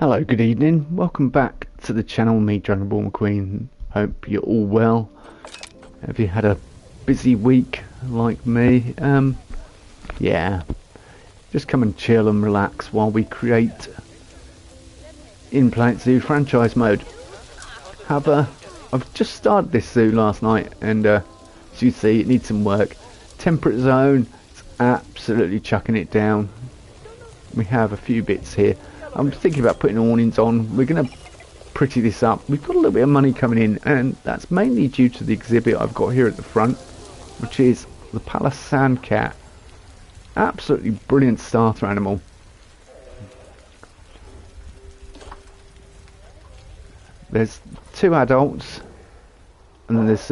Hello, good evening. Welcome back to the channel, me, Dragonborn Queen. Hope you're all well. Have you had a busy week like me? Yeah. Just come and chill and relax while we create In Planet Zoo franchise mode. I've just started this zoo last night, and as you see, it needs some work. Temperate zone, it's absolutely chucking it down. We have a few bits here. I'm thinking about putting awnings on. We're going to pretty this up. We've got a little bit of money coming in, and that's mainly due to the exhibit I've got here at the front, which is the Palace Sand Cat. Absolutely brilliant starter animal. There's two adults, and then there's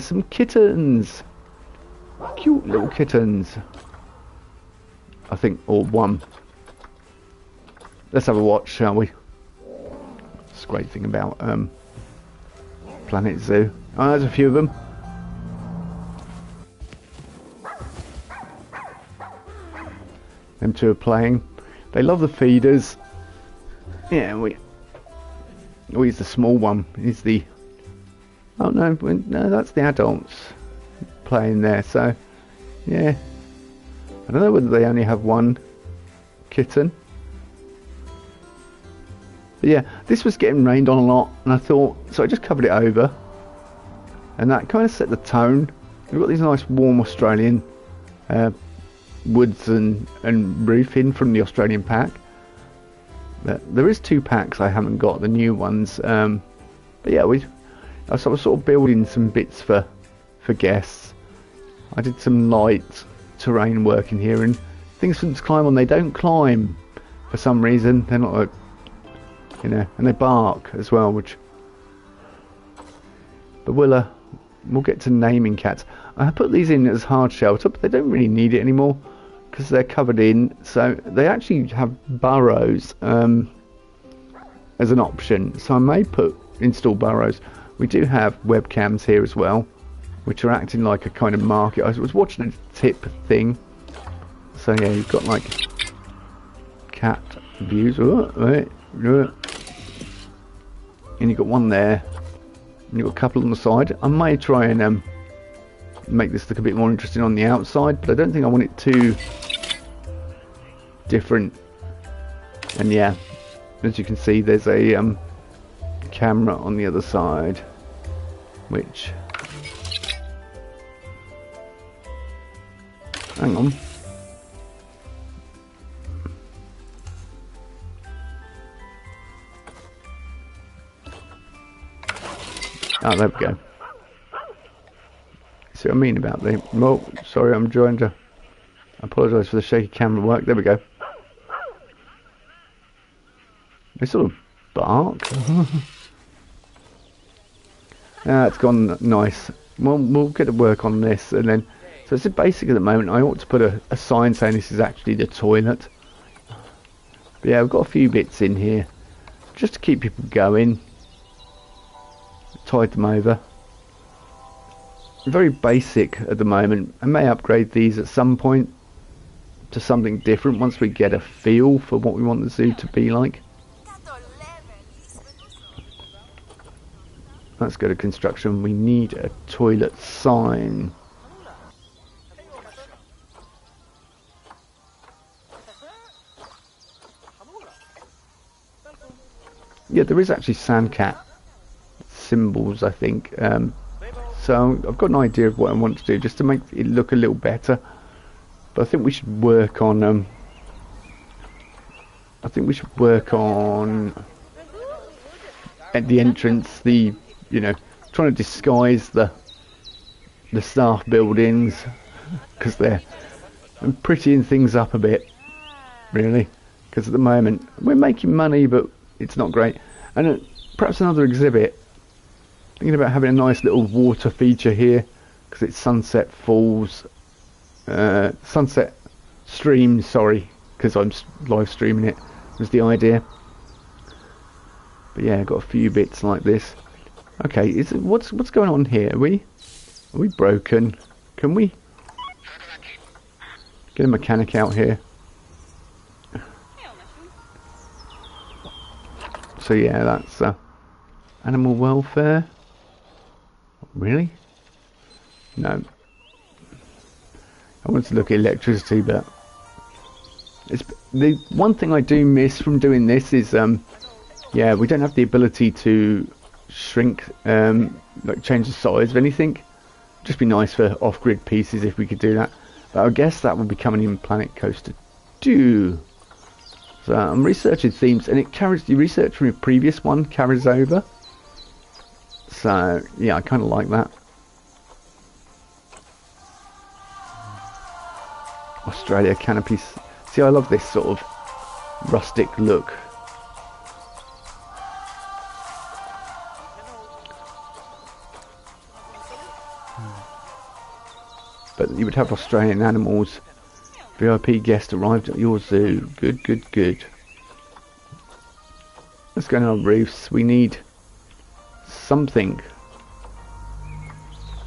some kittens. Cute little kittens. I think, or one. Let's have a watch, shall we? It's a great thing about Planet Zoo. Oh, there's a few of them. Them two are playing. They love the feeders. Yeah, he's the small one. He's the... Oh no, that's the adults playing there. So, yeah. I don't know whether they only have one kitten. But yeah, this was getting rained on a lot, and I thought, so I just covered it over. And that kind of set the tone. We've got these nice warm Australian woods and roofing from the Australian pack. There is two packs I haven't got, the new ones. But yeah, I was sort of building some bits for guests. I did some light terrain work in here, and things for them to climb on. They don't climb for some reason. They're not like, you know, and they bark as well, which... But we'll get to naming cats. I put these in as hard shelter, but they don't really need it anymore because they're covered in. So they actually have burrows as an option. So I may install burrows. We do have webcams here as well, which are acting like a kind of market. I was watching a tip thing. So yeah, you've got like cat views. And you've got one there. And you've got a couple on the side. I may try and make this look a bit more interesting on the outside, but I don't think I want it too different. And yeah, as you can see, there's a camera on the other side, which... Hang on. Oh, there we go. See what I mean about the... Oh, sorry, I'm trying to... I apologise for the shaky camera work. There we go. They sort of bark. It's gone nice. Well, we'll get to work on this, and then... So it's basic at the moment. I ought to put a sign saying this is actually the toilet. But yeah, I've got a few bits in here just to keep people going. Tied them over. Very basic at the moment. I may upgrade these at some point to something different once we get a feel for what we want the zoo to be like. Let's go to construction. We need a toilet sign. Yeah, there is actually sandcat symbols, I think. So I've got an idea of what I want to do just to make it look a little better. But I think we should work on. I think we should work on at the entrance. You know, trying to disguise the staff buildings because they're prettying things up a bit, really. Because at the moment we're making money, but it's not great. And perhaps another exhibit. Thinking about having a nice little water feature here because it's sunset falls, sunset stream. Sorry, because I'm live streaming it. Was the idea. But yeah, I've got a few bits like this. Okay, what's going on here? Are we broken? Can we? Get a mechanic out here. So yeah, that's animal welfare. Really? No. I wanted to look at electricity, but it's the one thing I do miss from doing this is yeah, we don't have the ability to shrink, like change the size of anything. Just be nice for off-grid pieces if we could do that. But I guess that will be coming in Planet Coaster 2. So I'm researching themes, and it carries the research from your previous one carries over. So yeah, I kind of like that. Australia canopies. See, I love this sort of rustic look. But you would have Australian animals. VIP guest arrived at your zoo. Good, good, good. Let's go on our roofs. We need something.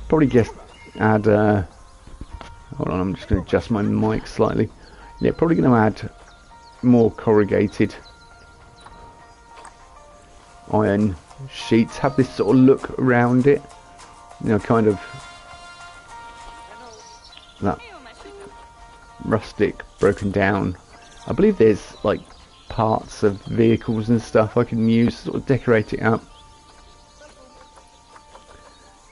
Probably guess add. Hold on, I'm just going to adjust my mic slightly. Yeah, probably going to add more corrugated iron sheets. Have this sort of look around it. You know, kind of that rustic, broken down. I believe there's like parts of vehicles and stuff I can use to sort of decorate it up.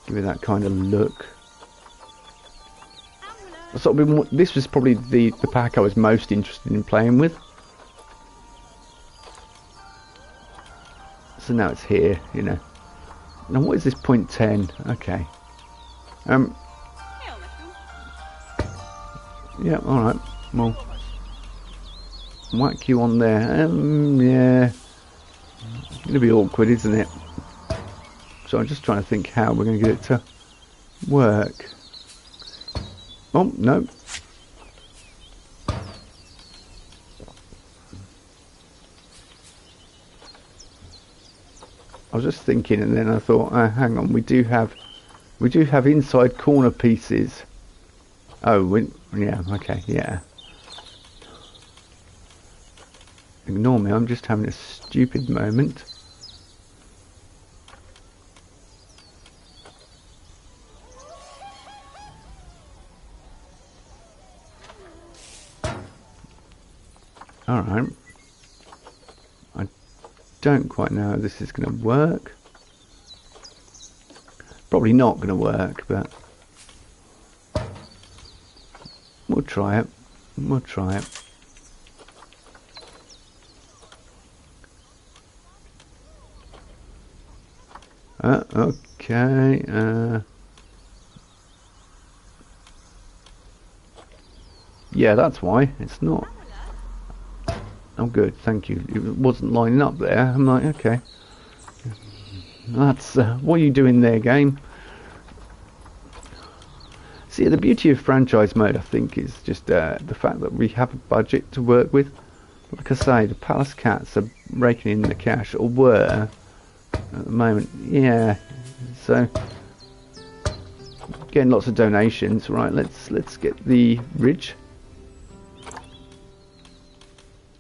Give it that kind of look. Sort of been, this was probably the pack I was most interested in playing with. So now it's here, you know. Now what is this point 10? Okay. Yeah, alright. Well, whack you on there. Yeah. It's going to be awkward, isn't it? So I'm just trying to think how we're going to get it to work. Oh, no. I was just thinking, and then I thought, hang on, we do have inside corner pieces. Oh, yeah, okay, yeah. Ignore me, I'm just having a stupid moment. Alright. I don't quite know how this is going to work. Probably not going to work, but we'll try it. We'll try it. Okay. Yeah, that's why. It's not. Oh, good. Thank you. It wasn't lining up there. I'm like, okay. That's what are you doing there, game? See, the beauty of franchise mode, I think, is just the fact that we have a budget to work with. Like I say, the Palace Cats are raking in the cash, or were at the moment. Yeah. So getting lots of donations. Right. Let's get the ridge.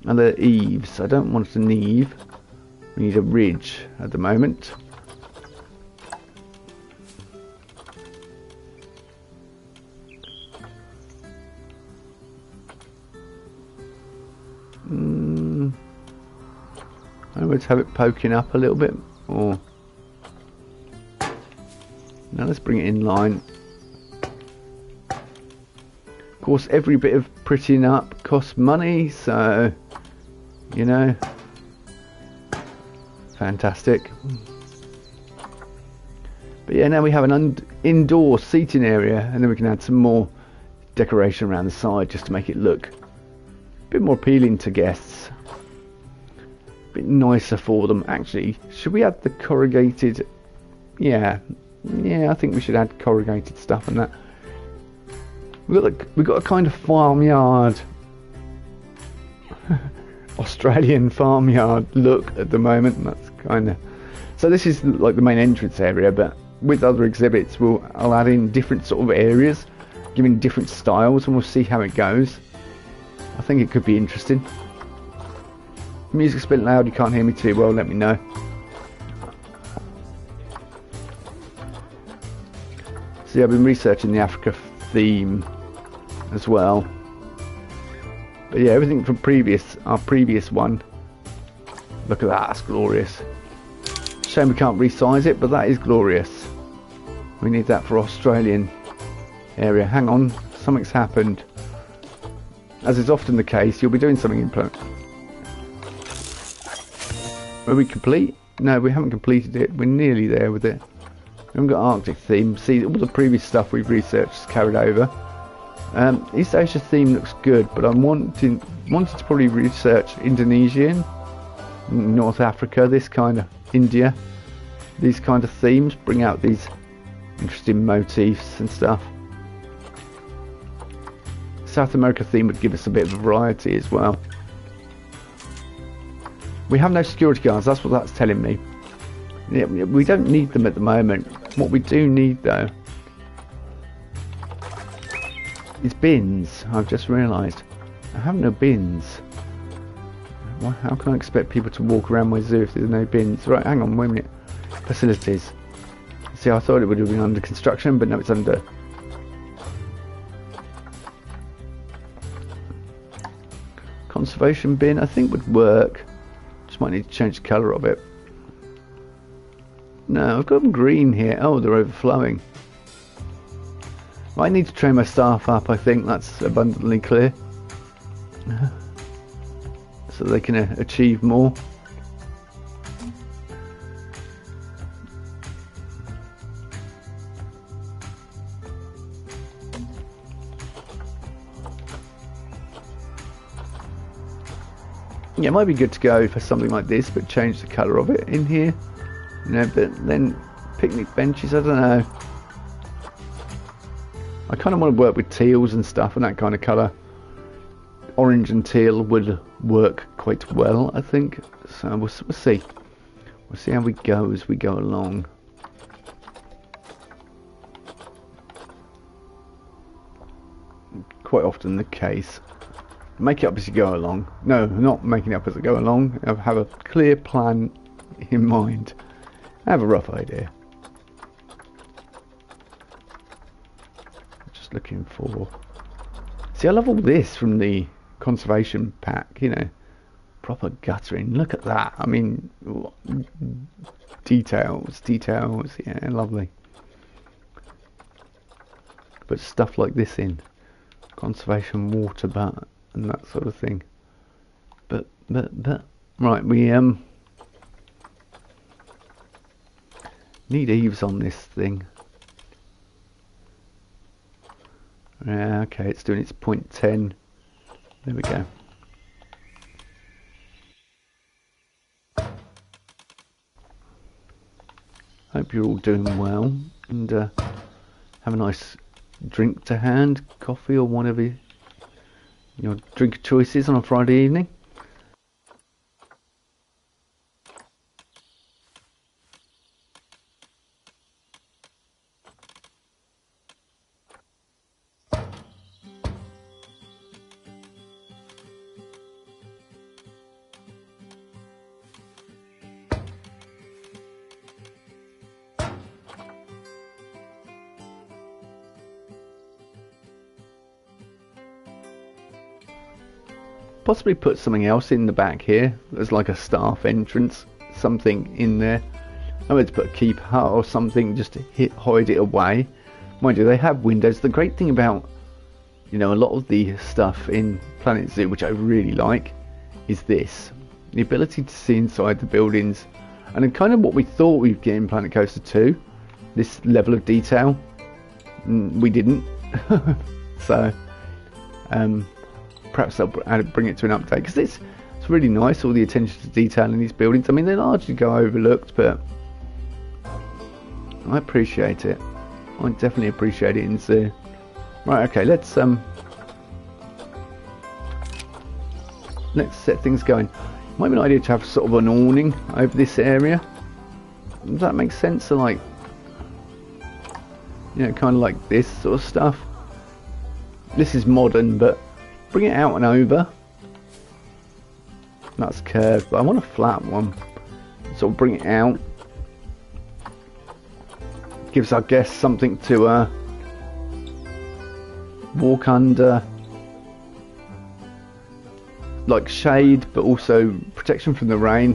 And the eaves. I don't want an eave. We need a ridge at the moment. I would have it poking up a little bit, or now let's bring it in line. Of course, every bit of prettying up costs money, so you know, fantastic. But yeah, now we have an indoor seating area, and then we can add some more decoration around the side just to make it look a bit more appealing to guests, a bit nicer for them. Actually, should we add the corrugated? Yeah, I think we should add corrugated stuff and that. We've got a kind of farmyard, Australian farmyard look at the moment. That's kind of, so this is like the main entrance area, but with other exhibits I'll add in different sort of areas, giving different styles, and we'll see how it goes. I think it could be interesting. Music's a bit loud, you can't hear me too well, let me know. See, I've been researching the Africa theme as well. But yeah, everything from our previous one. Look at that, that's glorious. Shame we can't resize it, but that is glorious. We need that for Australian area. Hang on, something's happened. As is often the case, you'll be doing something in Planet. Are we complete? No, we haven't completed it. We're nearly there with it. We haven't got Arctic theme. See, all the previous stuff we've researched is carried over. East Asia theme looks good, but I'm wanting to probably research Indonesian, North Africa, this kind of India, these kind of themes, bring out these interesting motifs and stuff. South America theme would give us a bit of variety as well. We have no security guards, that's what that's telling me. Yeah, we don't need them at the moment. What we do need though is bins. I've just realised I have no bins. How can I expect people to walk around my zoo if there's no bins? Right, hang on, wait a minute. Facilities. See, I thought it would have been under construction, but no, it's under. Conservation bin, I think would work. Just might need to change the colour of it. No, I've got them green here. Oh, they're overflowing. I need to train my staff up, I think that's abundantly clear. So they can achieve more. Yeah, it might be good to go for something like this, but change the colour of it in here. You know, but then picnic benches, I don't know. I kind of want to work with teals and stuff and that kind of colour. Orange and teal would work quite well, I think. So we'll see. We'll see how we go as we go along. Quite often the case. Make it up as you go along. No, not making it up as I go along. I have a clear plan in mind. I have a rough idea. Just looking for... See, I love all this from the conservation pack, you know. Proper guttering. Look at that. I mean, details. Yeah, lovely. Put stuff like this in. Conservation water butt and that sort of thing. But right, we need eaves on this thing. Yeah, okay, it's doing its 0.10. There we go. Hope you're all doing well and have a nice drink to hand, coffee or whatever your drink of choice is on a Friday evening. Possibly put something else in the back here as like a staff entrance, something in there. I meant to put a keep hut or something just to hide it away. Mind you, they have windows. The great thing about, you know, a lot of the stuff in Planet Zoo, which I really like, is this: the ability to see inside the buildings, and then kind of what we thought we'd get in Planet Coaster 2, this level of detail. We didn't. So perhaps they'll bring it to an update, because it's really nice, all the attention to detail in these buildings. I mean, they largely go overlooked, but I appreciate it. I definitely appreciate it in Zoo. Right, okay, let's set things going. Might be an idea to have sort of an awning over this area. Does that make sense? So like, you know, kind of like this sort of stuff. This is modern, but bring it out and over. That's curved, but I want a flat one. Sort of bring it out. Gives our guests something to walk under. Like shade, but also protection from the rain.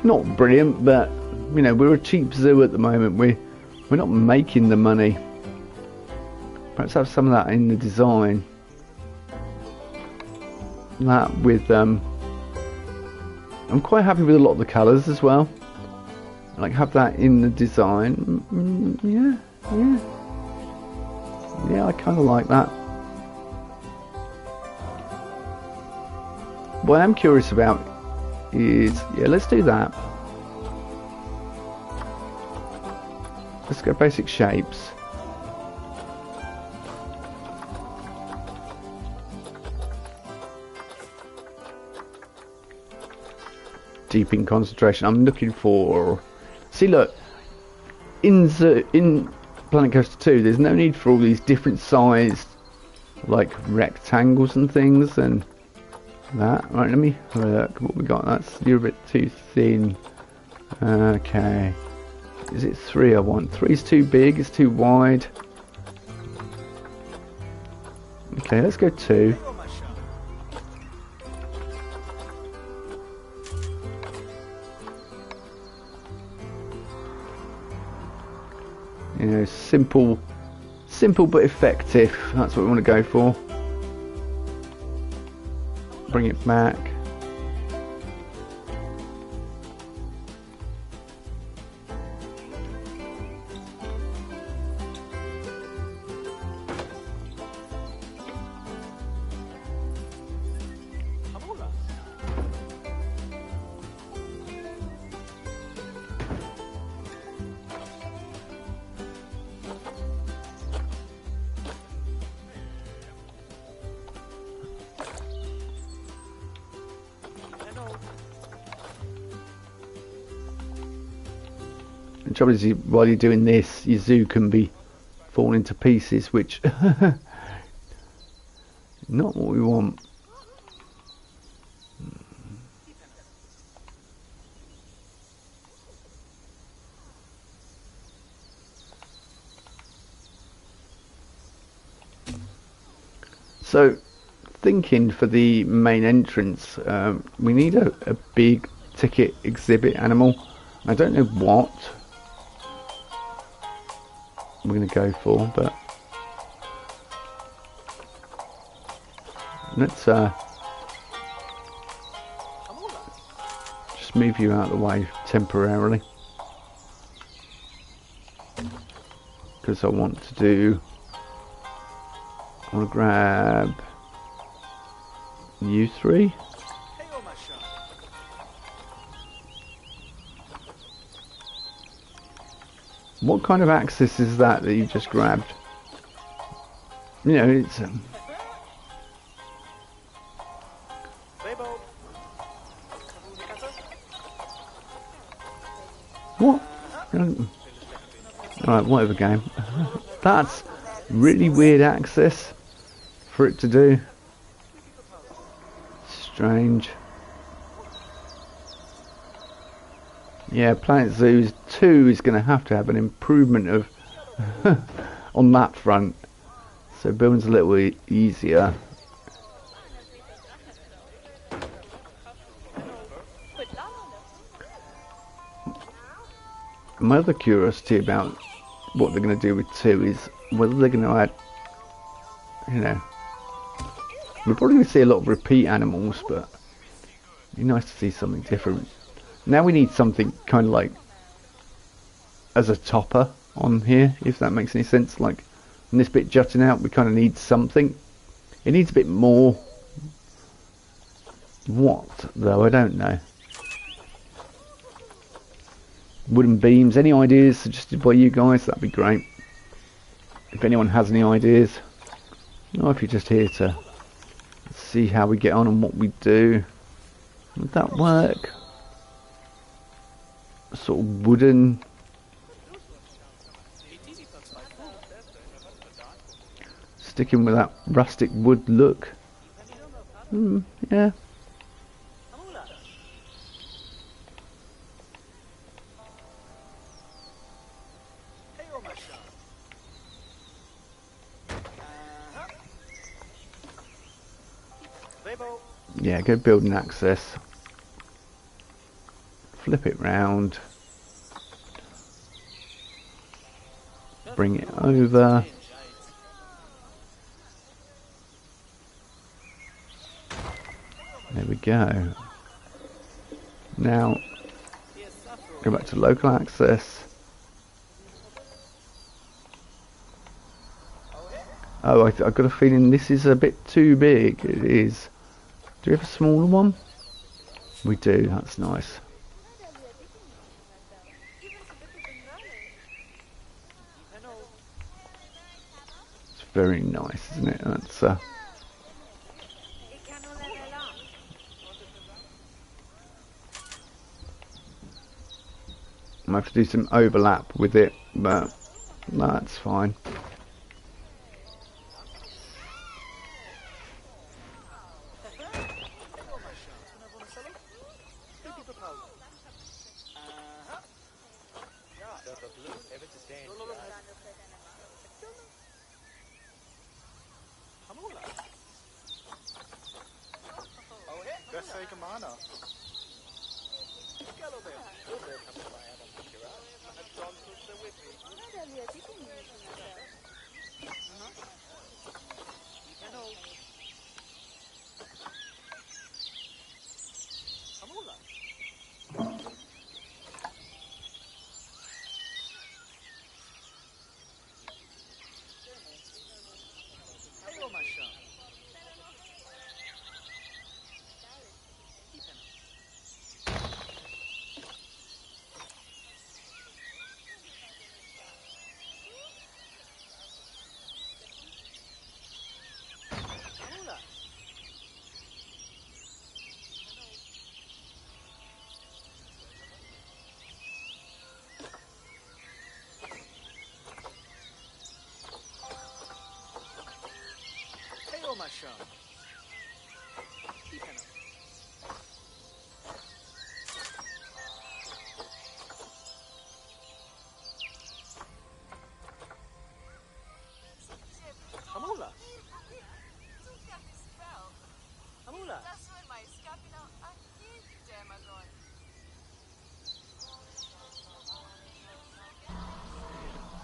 Not brilliant, but you know, we're a cheap zoo at the moment. We're not making the money. Perhaps have some of that in the design. That with I'm quite happy with a lot of the colours as well. Like have that in the design. Yeah, I kind of like that. What I'm curious about is, yeah, let's do that. Let's go basic shapes. Deep in concentration. I'm looking for. See, look, in Planet Coaster 2, there's no need for all these different sized, like rectangles and things and that. Right, let me have a look. What we got? That's you're a bit too thin. Okay. Is it 3 I want? 3's too big. It's too wide. Okay, let's go 2. You know, simple but effective. That's what we want to go for. Bring it back. The trouble is, while you're doing this, your zoo can be falling to pieces, which not what we want. So, thinking for the main entrance, we need a big ticket exhibit animal. I don't know what we're going to go for, but let's just move you out of the way temporarily, because I want to grab you 3. What kind of axis is that you just grabbed? You know, it's what? Alright, whatever game. That's really weird access for it to do. Strange. Yeah, Planet Zoo 2 is going to have an improvement of on that front, so building's a little easier. My other curiosity about what they're going to do with 2 is whether they're going to add, you know, we're probably going to see a lot of repeat animals, but it'd be nice to see something different. Now we need something kind of like as a topper on here, if that makes any sense. Like in this bit jutting out, we kind of need something. It needs a bit more. What though? I don't know. Wooden beams. Any ideas suggested by you guys? That'd be great. If anyone has any ideas, or if you're just here to see how we get on and what we do, would that work? Sort of wooden, sticking with that rustic wood look. Yeah. Yeah, go building access. Flip it round. Bring it over. There we go. Now, go back to local access. Oh, I've got a feeling this is a bit too big. It is. Do we have a smaller one? We do, that's nice. It's very nice, isn't it? That's I have to do some overlap with it, but that's fine.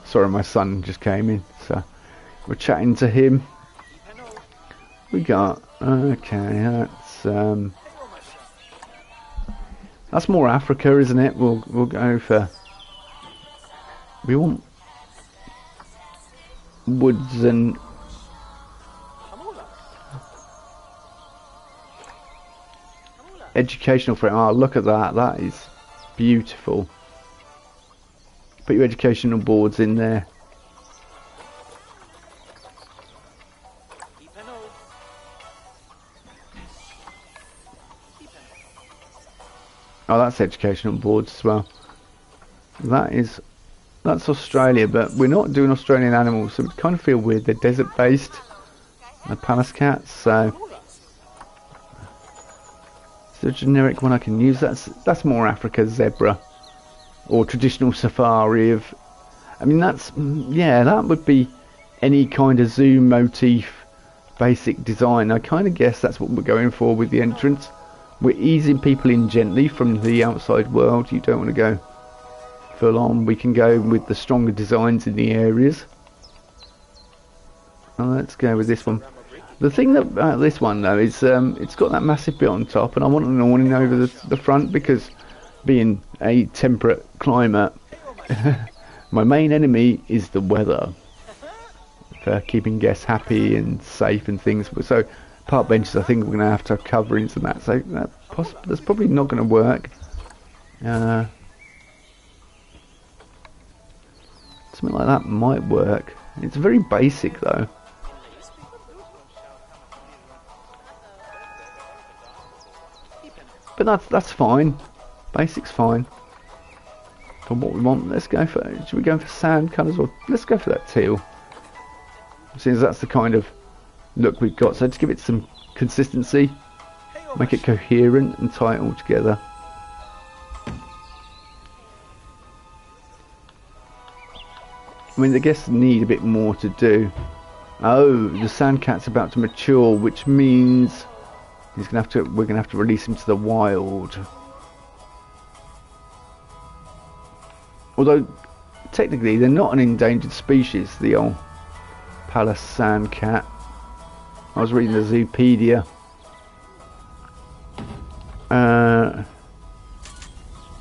Sorry, my son just came in, so we're chatting to him. We got okay. That's more Africa, isn't it? We'll go for. We want woods and educational frame. Oh, look at that! That is beautiful. Put your educational boards in there. Oh, that's educational boards as well. That's Australia, but we're not doing Australian animals, so we kind of feel weird. They're desert based. The Pallas cats, so is there a generic one I can use? That's more Africa zebra. Or traditional safari of, I mean yeah, that would be any kind of zoom motif basic design. I kind of guess that's what we're going for with the entrance. We're easing people in gently from the outside world. You don't want to go full on. We can go with the stronger designs in the areas. Well, let's go with this one. The thing about this one though is it's got that massive bit on top, and I want an awning over the front because being a temperate climate, my main enemy is the weather for keeping guests happy and safe and things. So park benches, I think we're going to have coverings and that, so that's probably not going to work. Something like that might work. It's very basic though. But that's fine. Basic's fine. For what we want, let's go for. Should we go for sand colours, or let's go for that teal? Since that's the kind of look we've got. So just give it some consistency, make it coherent and tie it all together. I mean, I guess need a bit more to do. Oh, the sandcat's about to mature, which means we're gonna have to release him to the wild. Although technically they're not an endangered species, the old Pallas sandcat. I was reading the Zoopedia.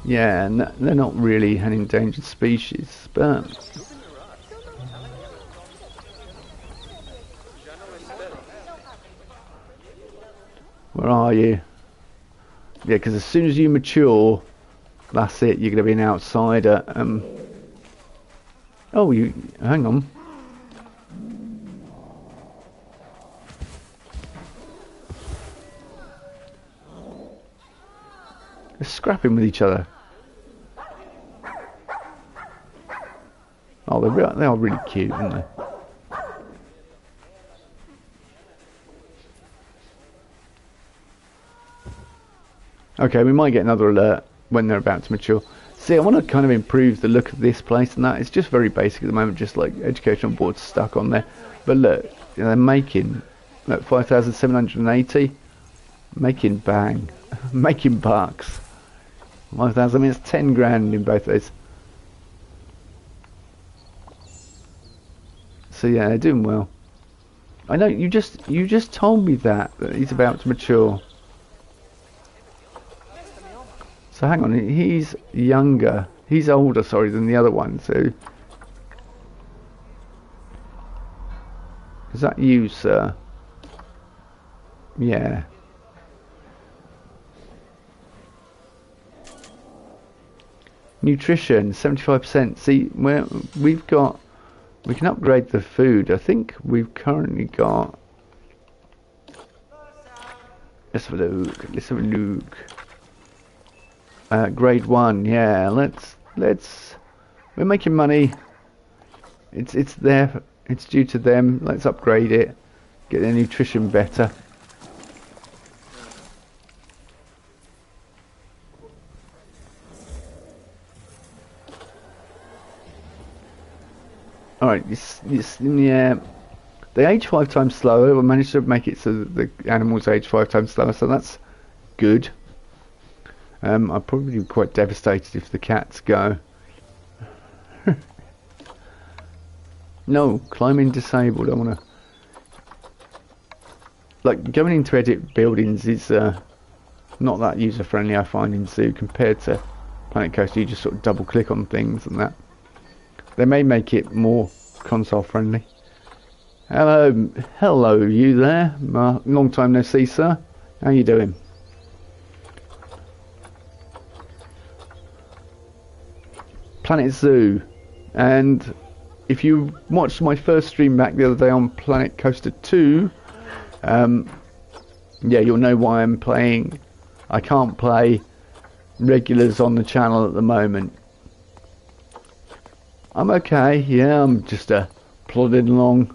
Yeah, they're not really an endangered species, but where are you? Yeah, because as soon as you mature, that's it. You're going to be an outsider. Oh, hang on. They're scrapping with each other. Oh, they are really cute, aren't they? Okay, we might get another alert when they're about to mature. See, I want to kind of improve the look of this place and that. It's just very basic at the moment, just like educational boards stuck on there. But look, you know, they're making, look, 5,780. Making bang. Making bucks. 5,000, I mean, it's 10 grand in both of those. So yeah, they're doing well. I know, you just told me that he's about to mature. So hang on, he's younger, he's older, sorry, than the other one, so... Is that you, sir? Yeah. Nutrition, 75%. See, we've got... We can upgrade the food. I think we've currently got... Let's have a look. Grade 1, yeah. We're making money. It's there. It's due to them. Let's upgrade it. Get their nutrition better. Alright, yeah. They age 5 times slower. We managed to make it so that the animals age 5 times slower, so that's good. I'd probably be quite devastated if the cats go. No, climbing disabled. I want to... Like, going into edit buildings is not that user friendly, I find, in Zoo, compared to Planet Coaster. You just sort of double click on things and that. They may make it more console friendly. Hello you there. Long time no see, sir. How you doing? Planet Zoo. And if you watched my first stream back the other day on Planet Coaster 2, yeah, you'll know why I'm playing. I can't play regulars on the channel at the moment. I'm okay, yeah, I'm just plodding along,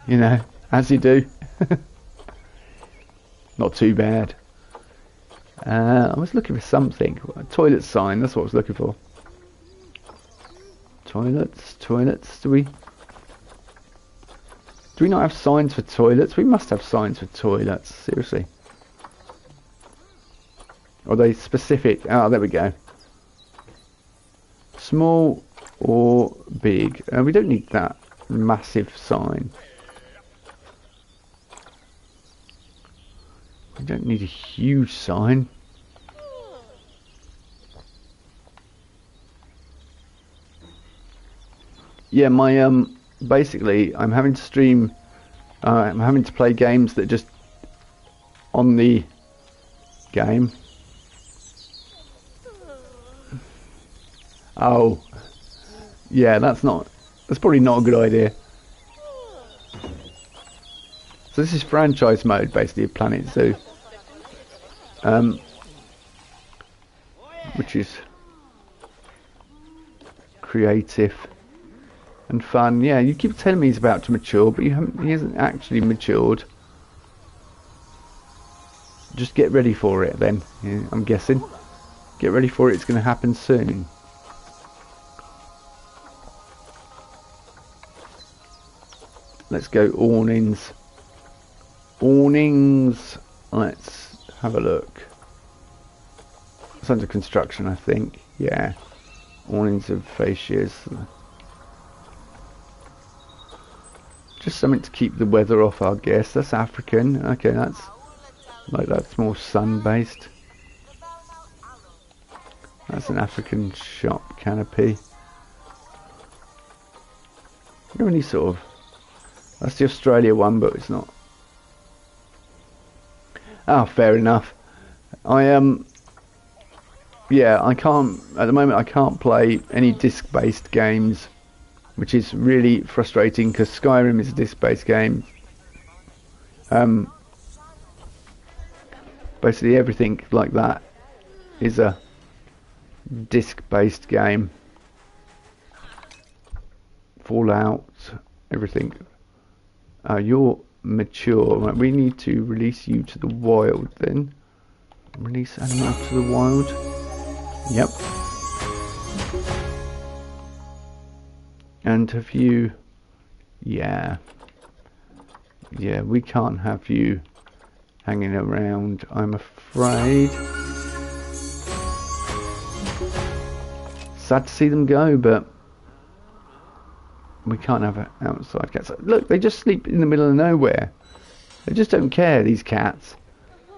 you know, as you do. Not too bad. I was looking for something. A toilet sign, that's what I was looking for. Toilets. Do we not have signs for toilets? We must have signs for toilets, seriously. Are they specific? Oh, there we go. Small or big. We don't need that massive sign. We don't need a huge sign. Yeah, my basically I'm having to stream, I'm having to play games that just on the game. Oh, yeah, that's probably not a good idea. So this is franchise mode, basically, of Planet Zoo, which is creative and fun. Yeah, you keep telling me he's about to mature, but he hasn't actually matured. just get ready for it then. Yeah, I'm guessing. Get ready for it. It's going to happen soon. Let's go awnings. Awnings. Let's have a look. It's under construction, I think. Yeah. Awnings of fascias. Just something to keep the weather off, I guess. That's African. Okay, that's more sun-based. That's an African shop canopy. Any sort of... That's the Australia one, but it's not. Oh, fair enough. Yeah, I can't at the moment. I can't play any disc-based games, which is really frustrating because Skyrim is a disc-based game. Basically, everything like that is a disc-based game. Fallout, everything. You're mature. Right, we need to release you to the wild then. Release animal to the wild. Yep. And have you... Yeah. Yeah, we can't have you hanging around, I'm afraid. Sad to see them go, but we can't have outside cats. Look, they just sleep in the middle of nowhere. They just don't care, these cats.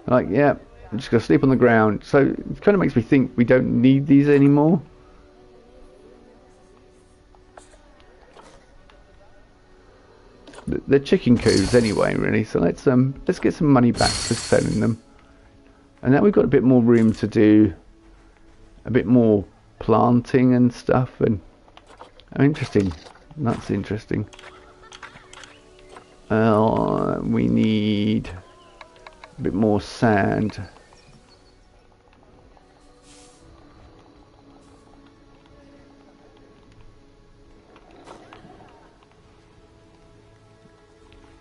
Like, yeah, I'm just going to sleep on the ground. So it kind of makes me think we don't need these anymore. They're chicken coos anyway, really. So let's get some money back for selling them. And now we've got a bit more room to do a bit more planting and stuff. And oh, interesting. That's interesting. We need a bit more sand.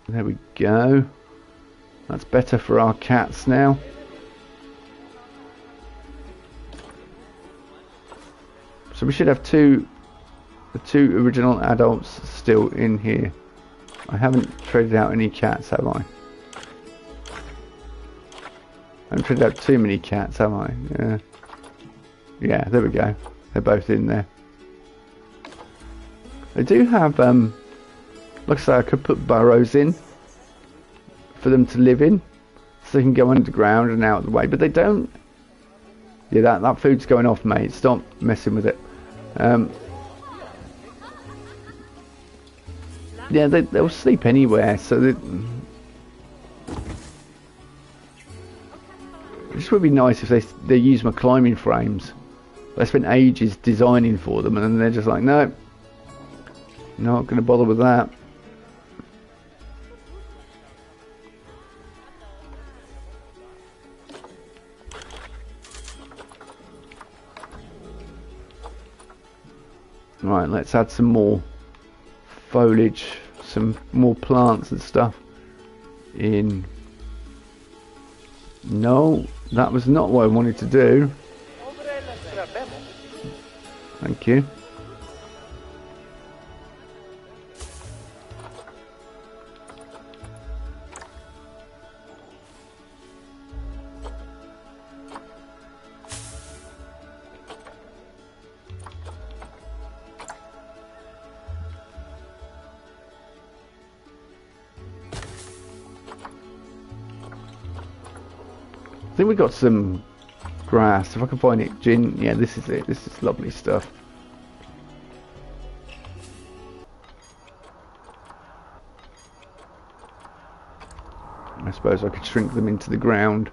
There we go. That's better for our cats now. So we should have the two original adults still in here. I haven't traded out any cats, have I? I haven't traded out too many cats, have I? Yeah. Yeah, there we go. They're both in there. I do have, like I say, I could put burrows in for them to live in, so they can go underground and out of the way, but they don't. Yeah, that food's going off, mate. Stop messing with it. Yeah, they'll sleep anywhere, so it just would be nice if they use my climbing frames. I spent ages designing for them, and then they're just like, no, not going to bother with that. Right, let's add some more foliage, some more plants and stuff in. No, that was not what I wanted to do. Thank you. I think we got some grass. If I can find it, gin. Yeah, this is it. This is lovely stuff. I suppose I could shrink them into the ground.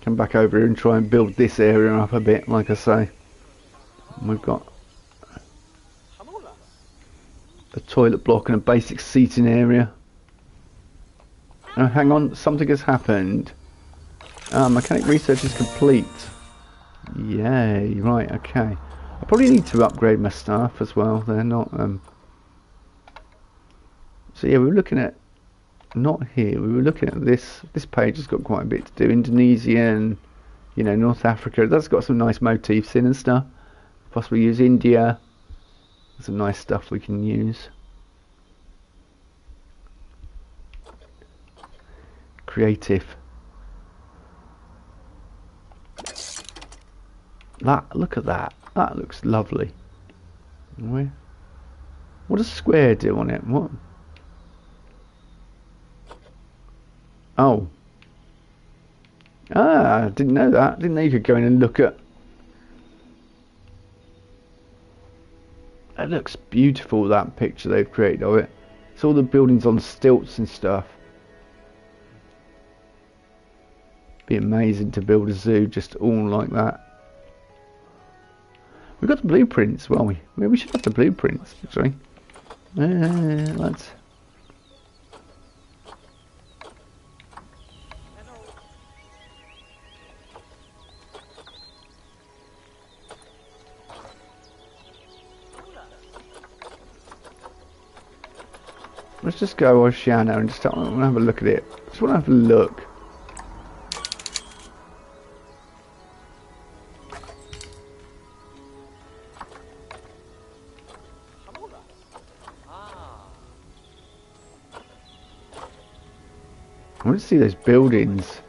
Come back over here and try and build this area up a bit, like I say. We've got a toilet block and a basic seating area. Oh, hang on, something has happened. Mechanic research is complete. Yay, right, okay. I probably need to upgrade my staff as well. They're not, So yeah, we were looking at, not here, we were looking at this. This page has got quite a bit to do. Indonesian, you know, North Africa. That's got some nice motifs in and stuff. Possibly use India. Some nice stuff we can use. Creative. Look at that. That looks lovely. What does square do on it? What? Oh. Ah, I didn't know that. Didn't know you could go in and look at. That looks beautiful, that picture they've created of it. It's all the buildings on stilts and stuff. Be amazing to build a zoo just all like that. We've got the blueprints, well, we should have the blueprints, actually. Let's... Let's just go Oceania and just have a look at it. Just want to have a look. I want to see those buildings.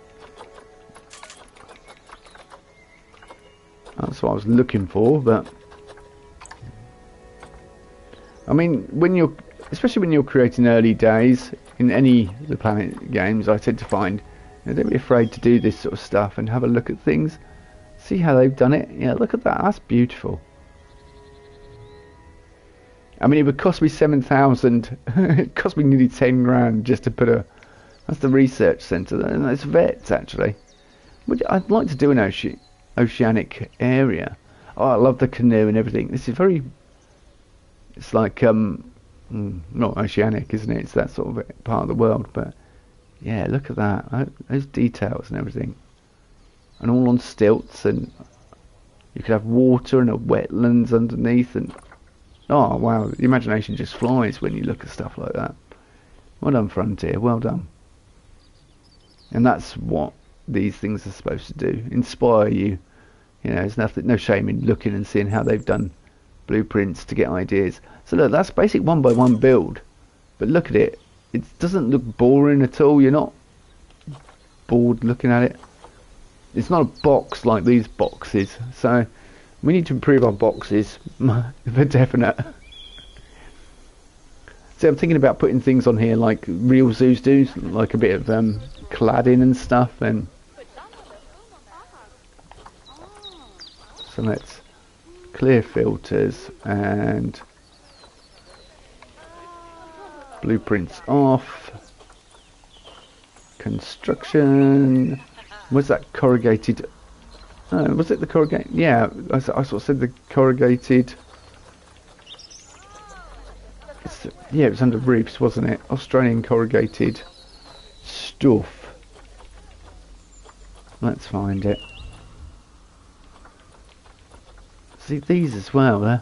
That's what I was looking for, but I mean, especially when you're creating early days in any of the Planet games, I tend to find, you know, don't be afraid to do this sort of stuff and have a look at things, see how they've done it. Yeah, look at that. That's beautiful. I mean, it would cost me 7,000. It cost me nearly 10 grand just to put a. That's the research centre, and that's vets actually. I'd like to do an oceanic area. Oh, I love the canoe and everything. This is very. It's like not oceanic, isn't it? It's that sort of part of the world, but yeah, look at that. Those details and everything, and all on stilts, and you could have water and a wetlands underneath, and oh wow, the imagination just flies when you look at stuff like that. Well done, Frontier. Well done. And that's what these things are supposed to do. Inspire you. You know, there's no shame in looking and seeing how they've done blueprints to get ideas. So look, that's basic 1x1 build. But look at it. It doesn't look boring at all. You're not bored looking at it. It's not a box like these boxes. So we need to improve our boxes for definite. So I'm thinking about putting things on here like real zoos do, like a bit of cladding and stuff. And so let's clear filters and blueprints off. Construction. Was that corrugated? Was it the corrugated? Yeah, I sort of said the corrugated. Yeah, it was under roofs, wasn't it? Australian corrugated stuff. Let's find it. See these as well,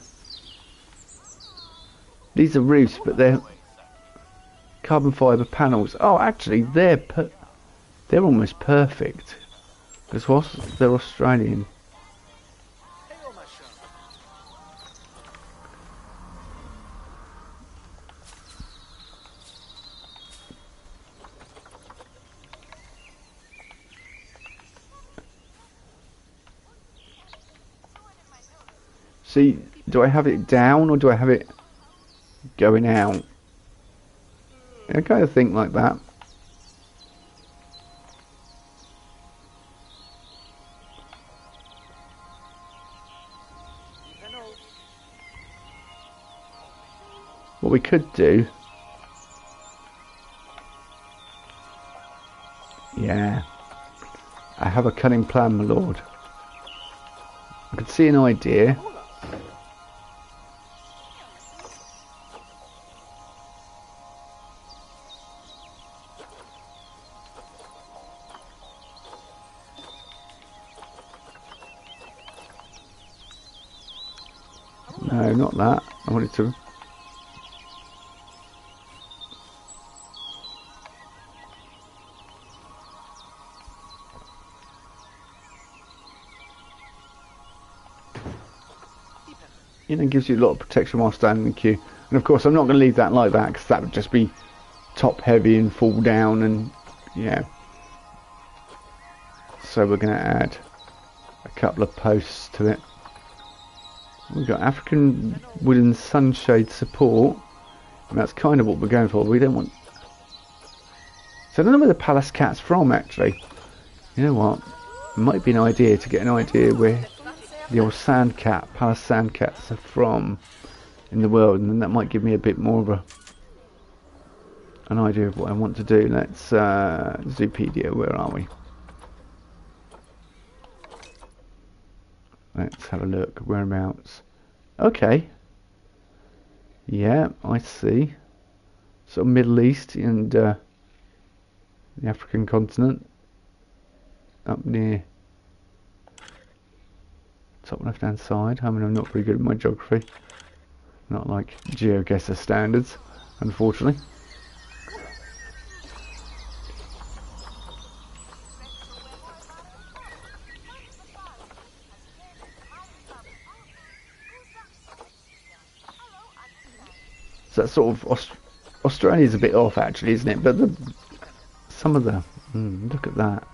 these are roofs, but they're carbon fibre panels. Oh, actually, they're almost perfect because they're Australian. See, do I have it down or do I have it going out? I kind of think like that. What we could do... Yeah. I have a cunning plan, my lord. I could see an idea. No, not that. I wanted to... You know, it gives you a lot of protection while standing in the queue. And of course, I'm not going to leave that like that, because that would just be top heavy and fall down, and yeah. So we're going to add a couple of posts to it. We've got African wooden sunshade support, and that's kind of what we're going for. We don't want... So I don't know where the palace cat's from, actually. You know what? It might be an idea to get an idea where the old sand cat, palace sand cats are from in the world, and then that might give me a bit more of an idea of what I want to do. Let's Zoopedia, where are we? Let's have a look. Whereabouts? Okay. Yeah, I see. Sort of Middle East and the African continent. Up near top left hand side. I mean, I'm not very good at my geography. Not like GeoGuessr standards, unfortunately. So that's sort of Australia's a bit off, actually, isn't it? But some of the look at that.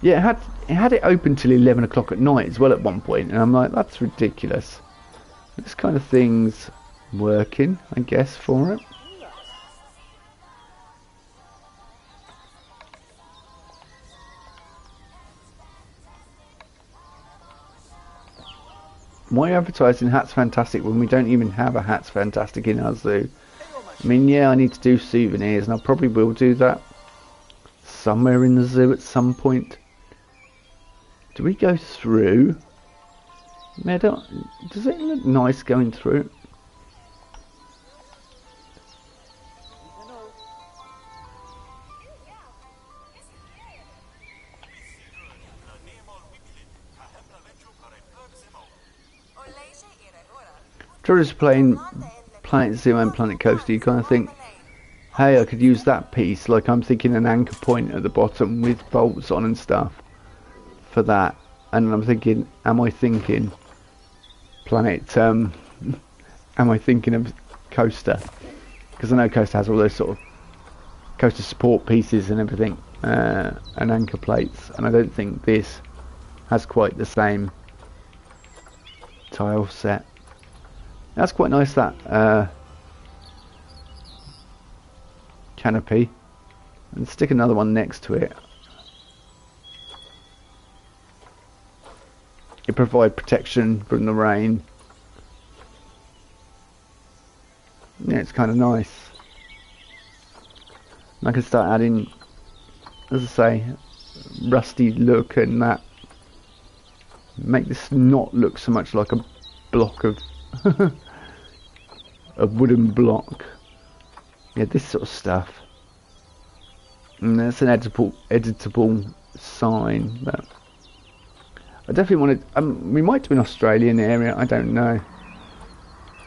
Yeah, it had it open till 11 o'clock at night as well at one point, and I'm like, that's ridiculous. This kind of thing's working, I guess, for it. Why advertising Hats Fantastic when we don't even have a Hats Fantastic in our zoo? I mean, yeah, I need to do souvenirs, and I probably will do that somewhere in the zoo at some point. Do we go through? Does it look nice going through? Tourists playing Planet Zoo and Planet Coaster, you kind of think, hey, I could use that piece. Like, I'm thinking an anchor point at the bottom with bolts on and stuff for that. And I'm thinking, am I thinking Planet, am I thinking of Coaster? Because I know Coaster has all those sort of coaster support pieces and everything, and anchor plates. And I don't think this has quite the same tile set. That's quite nice, that canopy, and stick another one next to it. It provides protection from the rain. Yeah, it's kind of nice. And I can start adding, as I say, rusty look, and that make this not look so much like a block of a wooden block. Yeah, this sort of stuff. And that's an editable sign. But I definitely want to. We might do an Australian area. I don't know.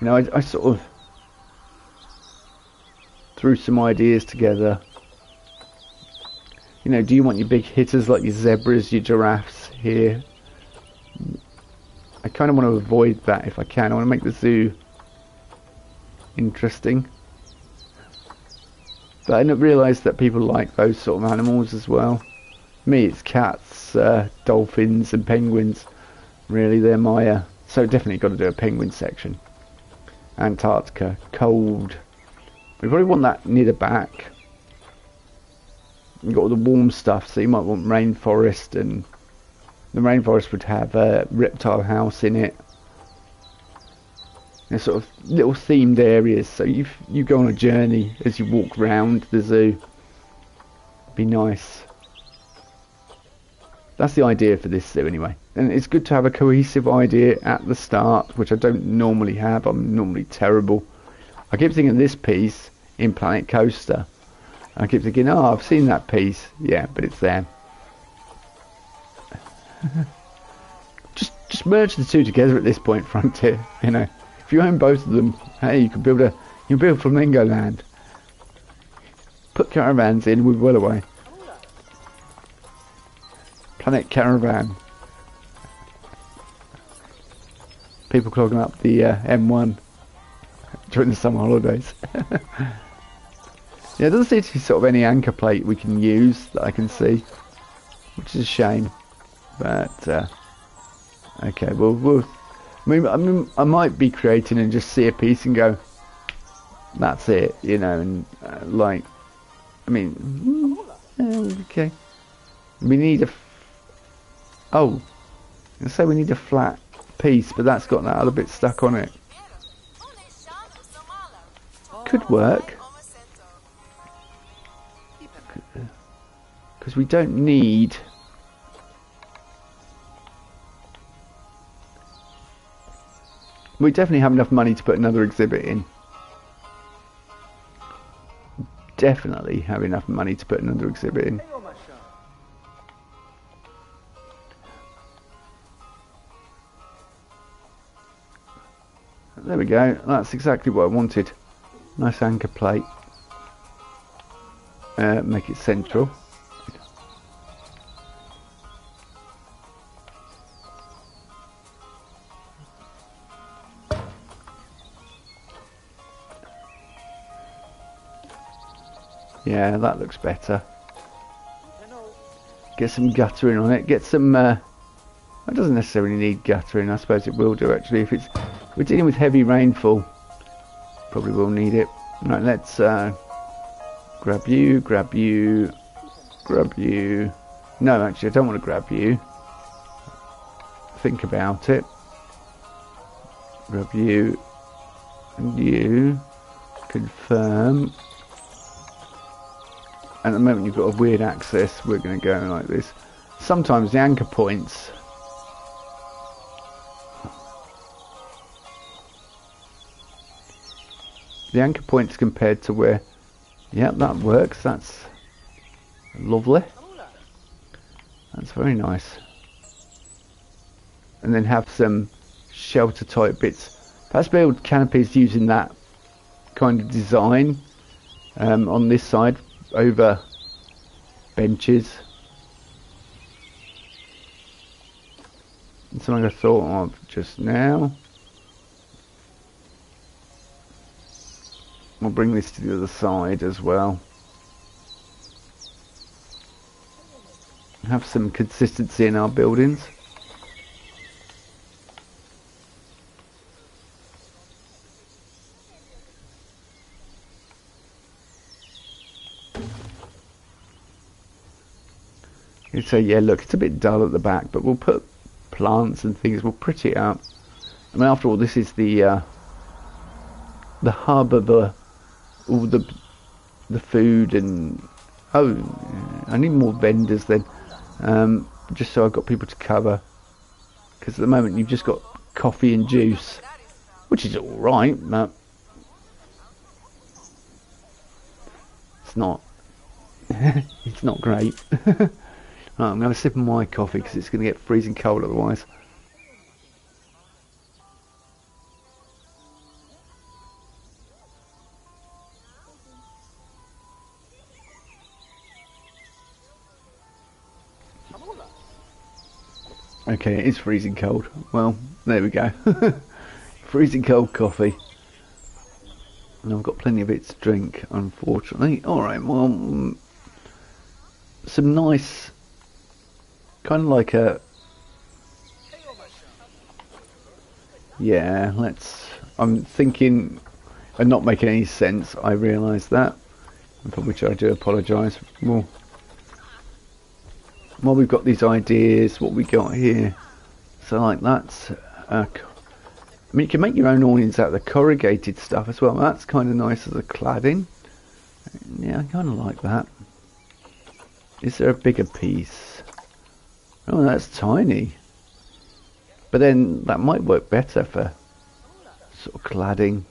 You know, I sort of threw some ideas together. You know, do you want your big hitters like your zebras, your giraffes here? I kind of want to avoid that if I can. I want to make the zoo interesting. But I didn't realise that people like those sort of animals as well. Me, it's cats, dolphins and penguins. Really, they're my... so definitely got to do a penguin section. Antarctica, cold. We probably want that near the back. You've got all the warm stuff, so you might want rainforest, and the rainforest would have a reptile house in it. And sort of little themed areas, so you go on a journey as you walk round the zoo. Be nice. That's the idea for this zoo anyway. And it's good to have a cohesive idea at the start, which I don't normally have. I'm normally terrible. I keep thinking this piece in Planet Coaster. I keep thinking, oh, I've seen that piece. Yeah, but it's there. just Just merge the two together at this point, Frontier. You know, if you own both of them, hey, you can build Flamingo Land. Put caravans in, we're well away. Planet Caravan. People clogging up the M1 during the summer holidays. Yeah, there doesn't seem to be sort of any anchor plate we can use that I can see, which is a shame. But okay, well, I mean, I might be creating and just see a piece and go, that's it, you know, and like, I mean, okay, we need a. Oh, I say we need a flat piece, but that's got that other bit stuck on it. Could work. Because we don't need... We definitely have enough money to put another exhibit in. Definitely have enough money to put another exhibit in. There we go. That's exactly what I wanted. Nice anchor plate. Make it central. Yeah, that looks better. Get some guttering on it. Get some... it doesn't necessarily need guttering. I suppose it will do, actually. If we're dealing with heavy rainfall, probably will need it. Right, let's grab you, grab you, grab you. No, actually, I don't want to grab you. Think about it. Grab you and you. Confirm. At the moment, you've got a weird access. We're going to go like this. Sometimes the anchor points. The anchor points compared to where... Yep, that works. That's lovely. That's very nice. And then have some shelter type bits. Perhaps build canopies using that kind of design on this side over benches. It's something I thought of just now. We'll bring this to the other side as well. Have some consistency in our buildings. So yeah, look, it's a bit dull at the back, but we'll put plants and things. We'll pretty it up. I mean, after all, this is the hub of all the food and I need more vendors then, just so I've got people to cover. Because at the moment you've just got coffee and juice, which is all right, but it's not. It's not great. Right, I'm going to sip on my coffee because it's going to get freezing cold otherwise. Okay, it is freezing cold. Well, there we go. Freezing cold coffee. And I've got plenty of it to drink, unfortunately. Alright, well, some nice... kind of like a... Yeah, let's... I'm thinking... and not making any sense, I realise that. For which I do apologise. Well, we've got these ideas, what we got here. So like that's... I mean, you can make your own awnings out of the corrugated stuff as well. That's kind of nice as a cladding. Yeah, I kind of like that. Is there a bigger piece? Oh, that's tiny. But then that might work better for sort of cladding.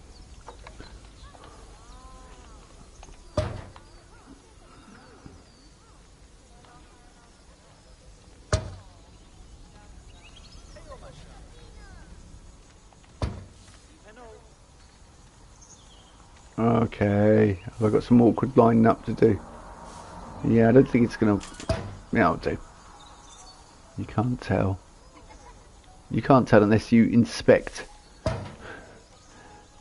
Okay, have I got some awkward lining up to do? Yeah, I don't think it's gonna... Yeah, I'll do. You can't tell. You can't tell unless you inspect.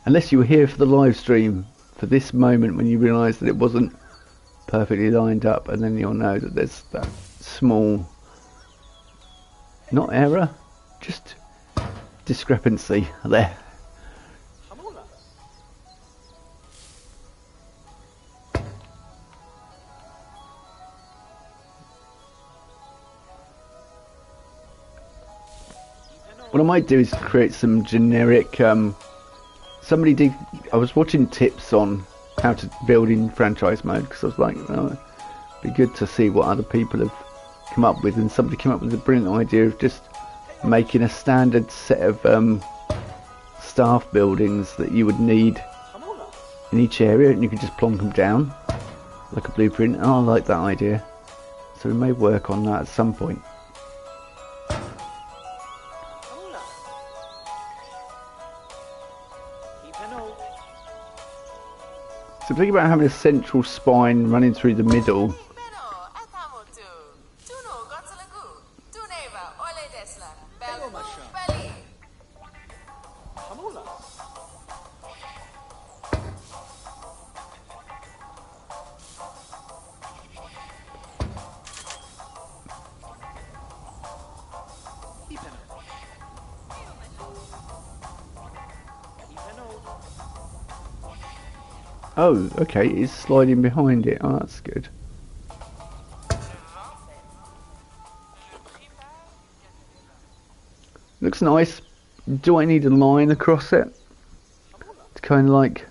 Unless you were here for the live stream, for this moment when you realise that it wasn't perfectly lined up, and then you'll know that there's that small... Not error, just discrepancy there. What I might do is create some generic, I was watching tips on how to build in franchise mode, because I was like, well, it'd be good to see what other people have come up with, and somebody came up with a brilliant idea of just making a standard set of staff buildings that you would need in each area, and you could just plonk them down like a blueprint. Oh, I like that idea. So we may work on that at some point. So think about having a central spine running through the middle. Oh, okay, it's sliding behind it. Oh, that's good. Looks nice. Do I need a line across it to kind of like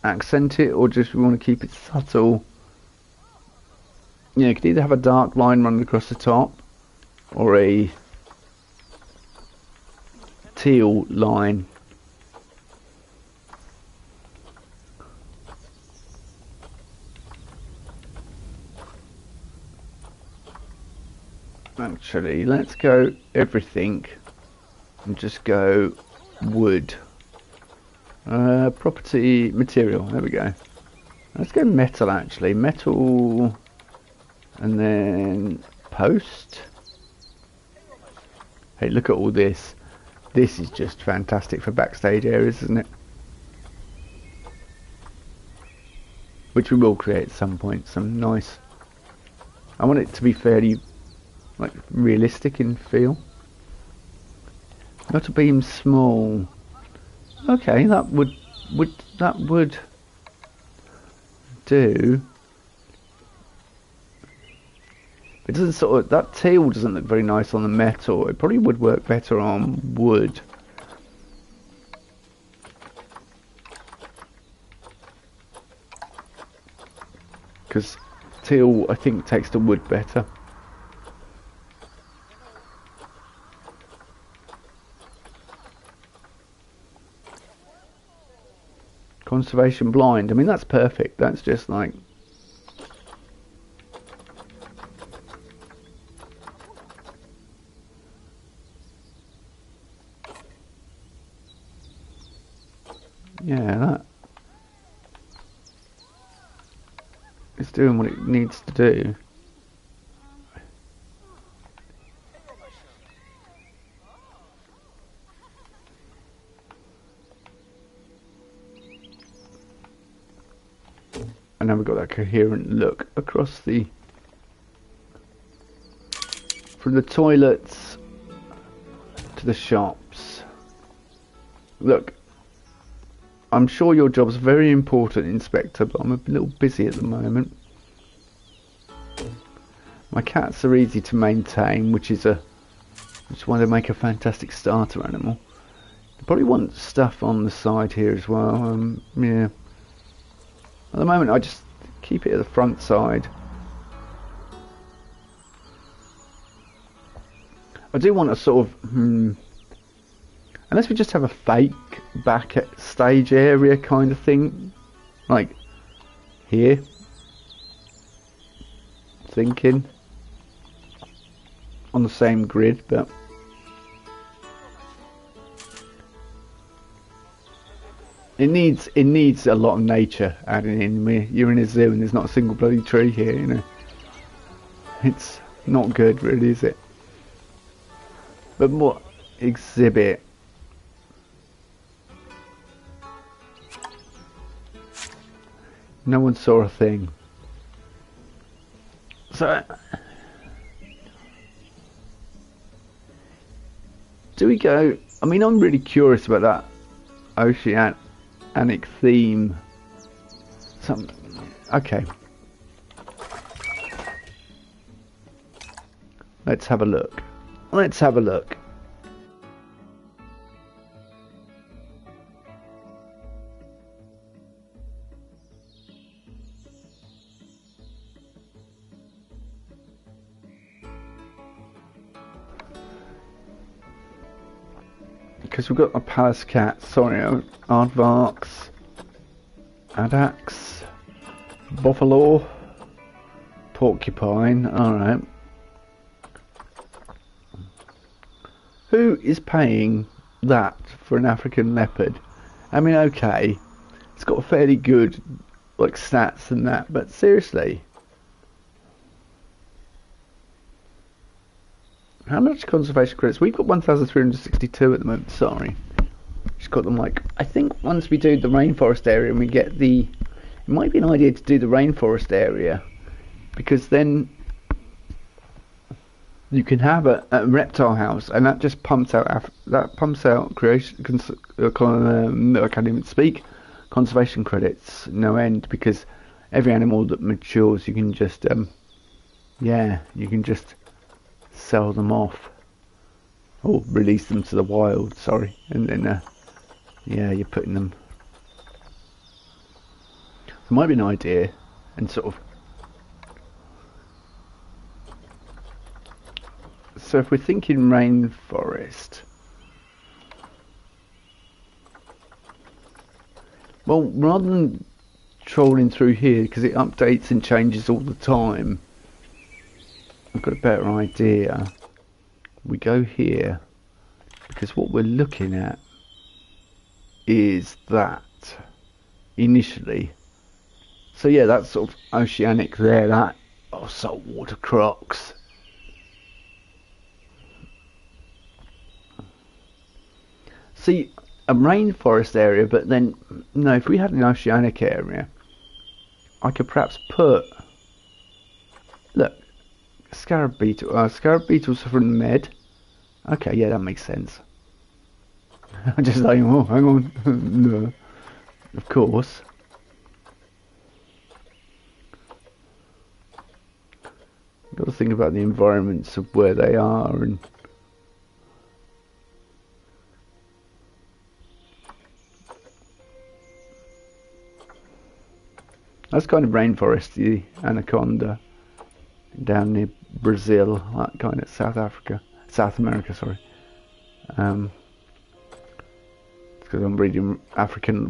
accent it, or just we want to keep it subtle? Yeah, you could either have a dark line running across the top or a teal line. Actually, let's go everything and just go wood. Property material, there we go. Let's go metal actually. Metal and then post. Hey, look at all this. This is just fantastic for backstage areas, isn't it? Which we will create at some point. Some nice... I want it to be fairly like realistic in feel. Not a beam small. Okay, that would do. It doesn't sort of, that teal doesn't look very nice on the metal. It probably would work better on wood. Because teal, I think, takes the wood better. Conservation blind. I mean, that's perfect. That's just like... Yeah, that... It's doing what it needs to do. And now we've got that coherent look across the... From the toilets to the shops. Look, I'm sure your job's very important, Inspector, but I'm a little busy at the moment. My cats are easy to maintain, which is why they make a fantastic starter animal. They probably want stuff on the side here as well. Yeah. At the moment, I just keep it at the front side. I do want a sort of... unless we just have a fake back at stage area kind of thing. Like, here. Thinking. On the same grid, but... it needs a lot of nature adding in. You're in a zoo and there's not a single bloody tree here, you know. It's not good, really, is it? But more exhibit. No one saw a thing. So, do we go? I mean, I'm really curious about that oceanic theme. Okay. Let's have a look. Let's have a look. Because we've got a palace cat, sorry, aardvarks, addax, buffalo, porcupine, alright. Who is paying that for an African leopard? I mean, okay, it's got fairly good like stats and that, but seriously. How much conservation credits? We've got 1,362 at the moment, sorry. Just got them like, I think once we do the rainforest area and we get it might be an idea to do the rainforest area, because then you can have a reptile house and that just pumps out creation, I can't even speak, conservation credits, no end, because every animal that matures you can just, you can just sell them off or release them to the wild, sorry, and then you're putting them. It might be an idea, and sort of, so if we're thinking rainforest, well, rather than trolling through here because it updates and changes all the time, I've got a better idea. We go here because what we're looking at is that initially. So yeah, that's sort of oceanic there. That saltwater crocs. See, a rainforest area, but then no. If we had an oceanic area, I could perhaps put. Look. Scarab beetle. Scarab beetles are from the med. Okay, yeah, that makes sense. I'm just like, oh, hang on. No. Of course. Got to think about the environments of where they are, and that's kind of rainforesty, anaconda. Down near Brazil, that kind of South America, sorry. It's because I'm reading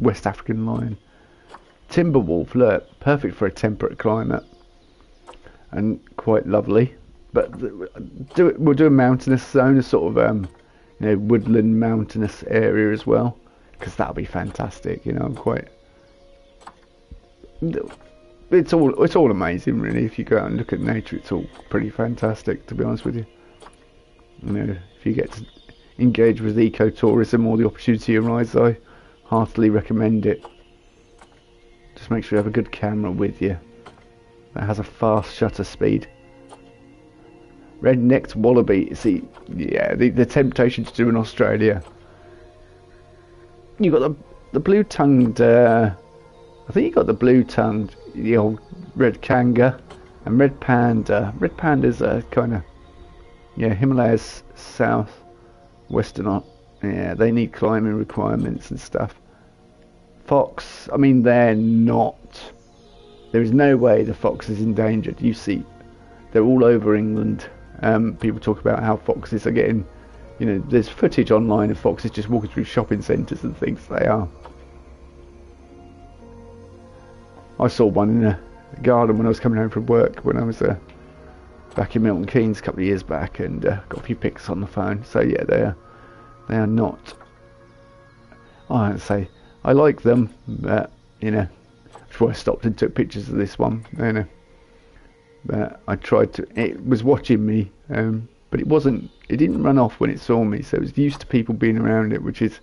West African lion. Timber wolf, look, perfect for a temperate climate, and quite lovely. But we'll do a mountainous zone, a sort of woodland mountainous area as well, because that'll be fantastic. You know, I'm quite. It's all amazing, really. If you go out and look at nature, it's all pretty fantastic, to be honest with you. You know, if you get to engage with ecotourism or the opportunity arises, I heartily recommend it. Just make sure you have a good camera with you that has a fast shutter speed. Red-necked wallaby. See, yeah, the temptation to do in Australia. You got the blue-tongued. I think you got the blue-tongued, the old red kanga, and red panda. Red panda's a kind of, Himalayas south, western. Yeah, they need climbing requirements and stuff. Fox, I mean, they're not. There is no way the fox is endangered. You see, they're all over England. People talk about how foxes are getting, there's footage online of foxes just walking through shopping centres and things. They are. I saw one in a garden when I was coming home from work when I was back in Milton Keynes a couple of years back, and got a few pics on the phone. So yeah, they are not. I don't say. I like them, but you know, before I stopped and took pictures of this one, you know. But I tried to. It was watching me, but it wasn't. It didn't run off when it saw me, so it was used to people being around it, which is,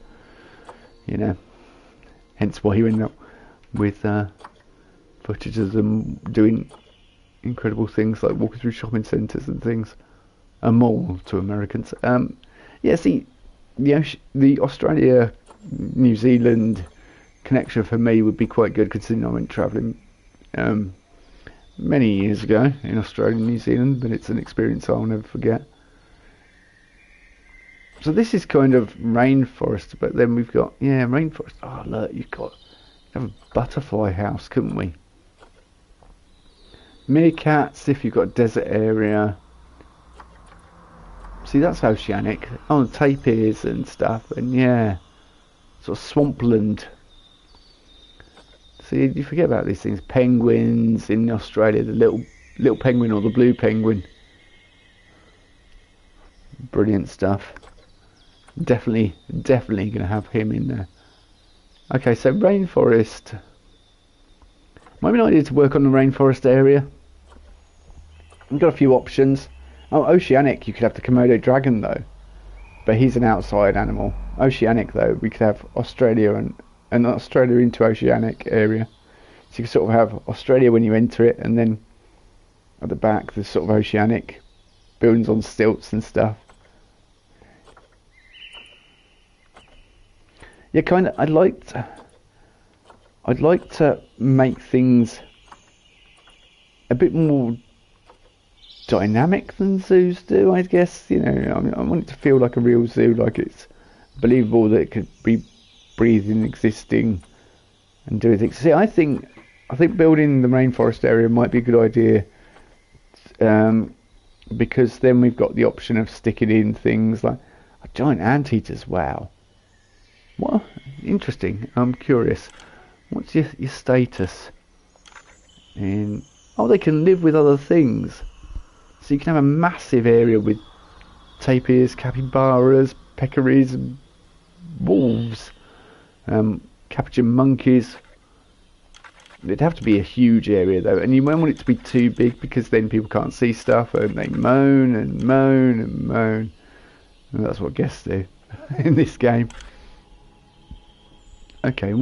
you know, hence why you end up with footage of them doing incredible things like walking through shopping centres and things. A mall to Americans. Yeah, see, the Australia New Zealand connection for me would be quite good, considering I went travelling many years ago in Australia and New Zealand, but it's an experience I'll never forget. So this is kind of rainforest, but then we've got, yeah, rainforest. Oh look, you've got have a butterfly house, couldn't we? Meerkats if you've got a desert area. See, that's oceanic. Oh, tapirs and stuff, and yeah, sort of swampland. See, you forget about these things. Penguins in Australia, the little penguin or the blue penguin. Brilliant stuff. Definitely going to have him in there. Okay, so rainforest. Might be an idea to work on the rainforest area. We've got a few options. Oh, oceanic, you could have the Komodo dragon though, but he's an outside animal. Oceanic though, we could have Australia and Australia into oceanic area. So you could sort of have Australia when you enter it, and then at the back there's sort of oceanic buildings on stilts and stuff. Yeah, kind of. I'd like to make things a bit more dynamic than zoos do, I guess. You know, I want it to feel like a real zoo, like it's believable that it could be breathing, existing, and doing things. See, I think building the rainforest area might be a good idea, because then we've got the option of sticking in things like a giant anteaters. Wow. What? Interesting. I'm curious. What's your status? Oh, they can live with other things. So you can have a massive area with tapirs, capybaras, peccaries, and wolves, capuchin monkeys. It'd have to be a huge area though, and you won't want it to be too big because then people can't see stuff and they moan and moan and moan. And that's what guests do in this game. Okay,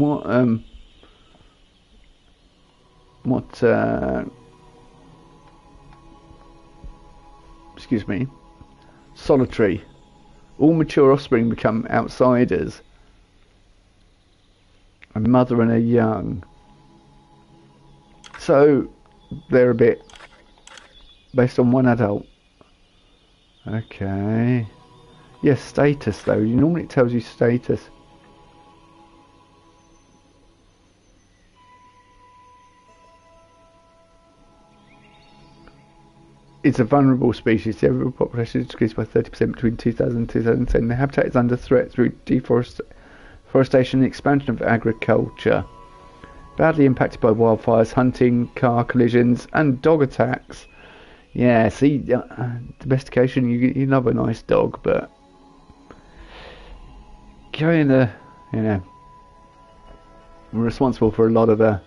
excuse me, solitary. All mature offspring become outsiders. A mother and a young. So they're a bit based on one adult. Okay. Yes, status though. Normally it tells you status. It's a vulnerable species. The overall population decreased by 30% between 2000 and 2010. The habitat is under threat through deforestation and expansion of agriculture. Badly impacted by wildfires, hunting, car collisions, and dog attacks. Yeah, see, domestication, you love a nice dog, but kind of, you know, we're responsible for a lot of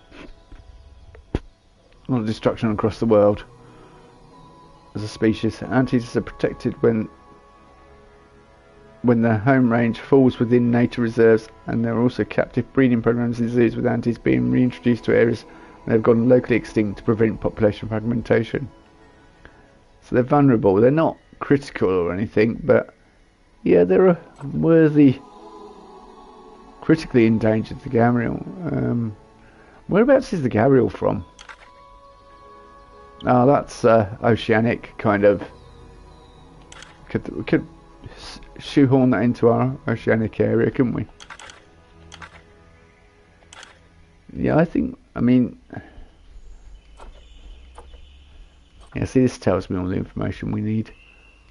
destruction across the world. As a species, anteaters are protected when their home range falls within nature reserves, and there are also captive breeding programs in zoos with anteaters being reintroduced to areas where they've gone locally extinct to prevent population fragmentation. So they're vulnerable. They're not critical or anything, but yeah, they're a worthy, critically endangered the gharial. Whereabouts is the gharial from? Oh, that's oceanic, kind of. We could shoehorn that into our oceanic area, couldn't we? Yeah, I mean... Yeah, see, this tells me all the information we need.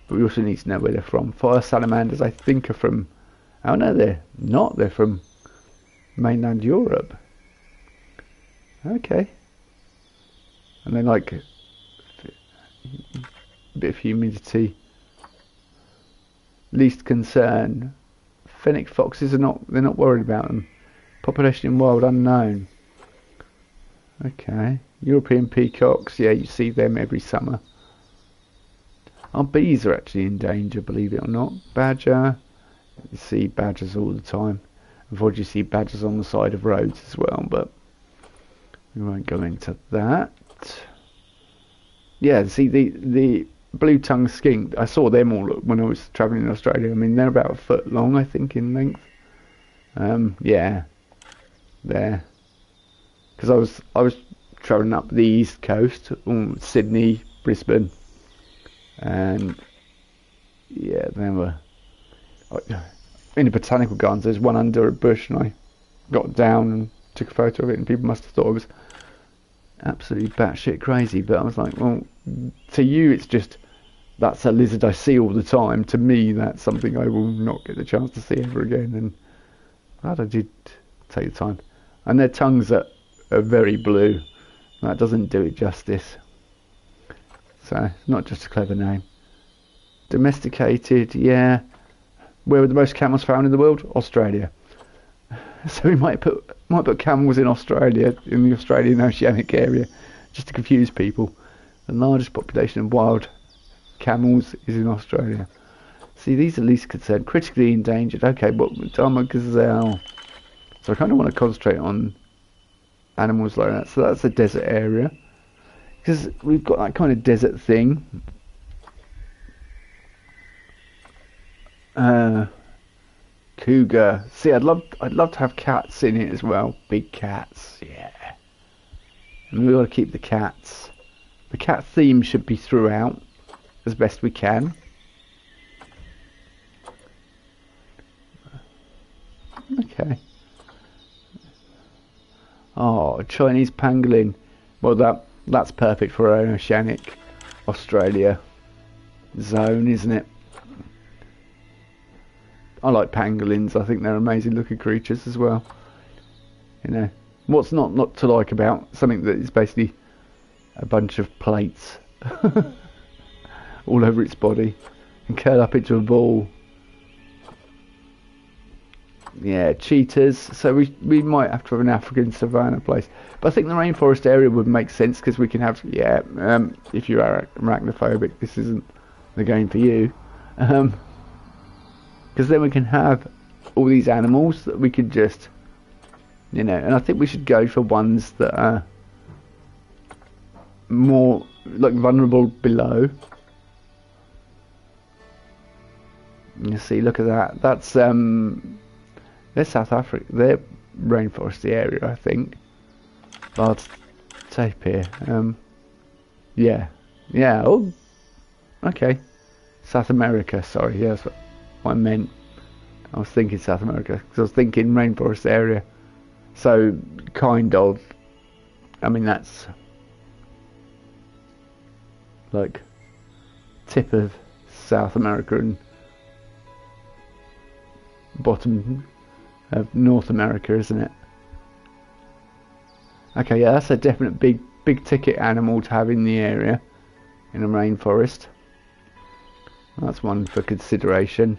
But we also need to know where they're from. Fire salamanders, I think, are from... Oh, no, they're not. They're from mainland Europe. Okay. And they like... a bit of humidity. Least concern. Fennec foxes they're not worried about them. Population in wild unknown. Okay. European peacocks, yeah, you see them every summer. Our bees are actually in danger, believe it or not. Badger, you see badgers all the time. Unfortunately, you see badgers on the side of roads as well, but we won't go into that. Yeah, see the blue-tongued skink, I saw them all when I was travelling in Australia. I mean, they're about a foot long, I think, in length. Yeah, there. Because I was travelling up the east coast, Sydney, Brisbane, and yeah, they were in the botanical gardens. There's one under a bush, and I got down and took a photo of it, and people must have thought I was absolutely batshit crazy. But I was like, well, to you, it's just that's a lizard I see all the time. To me, that's something I will not get the chance to see ever again. And glad I did take the time. And their tongues are very blue. That doesn't do it justice. So, it's not just a clever name. Domesticated, yeah. Where were the most camels found in the world? Australia. So we might put camels in Australia, in the Australian Oceanic area, just to confuse people. The largest population of wild camels is in Australia. See, these are least concerned. Critically endangered. Okay, but Dharma gazelle. So I kind of want to concentrate on animals like that. So that's a desert area. Because we've got that kind of desert thing. Cougar. See, I'd love to have cats in it as well. Big cats, yeah. And we've got to keep the cats. The cat theme should be throughout as best we can. Okay. Oh, Chinese pangolin. Well, that's perfect for our oceanic Australia zone, isn't it? I like pangolins. I think they're amazing looking creatures as well. You know, what's not to like about something that is basically a bunch of plates all over its body and curl up into a ball. Yeah, cheetahs. So we might have to have an African savanna place, but I think the rainforest area would make sense because we can have if you are arachnophobic, this isn't the game for you. Because then we can have all these animals that we could just, you know, and I think we should go for ones that are more like vulnerable below. You see, look at that. That's they're South Africa. They're rainforesty area, I think. Large tape here. Yeah. Oh, okay. South America. Sorry, yeah, that's what I meant. I was thinking South America because I was thinking rainforest area. So kind of. I mean, that's like tip of South America and bottom of North America, isn't it? Okay, yeah, that's a definite big ticket animal to have in the area in a rainforest. That's one for consideration.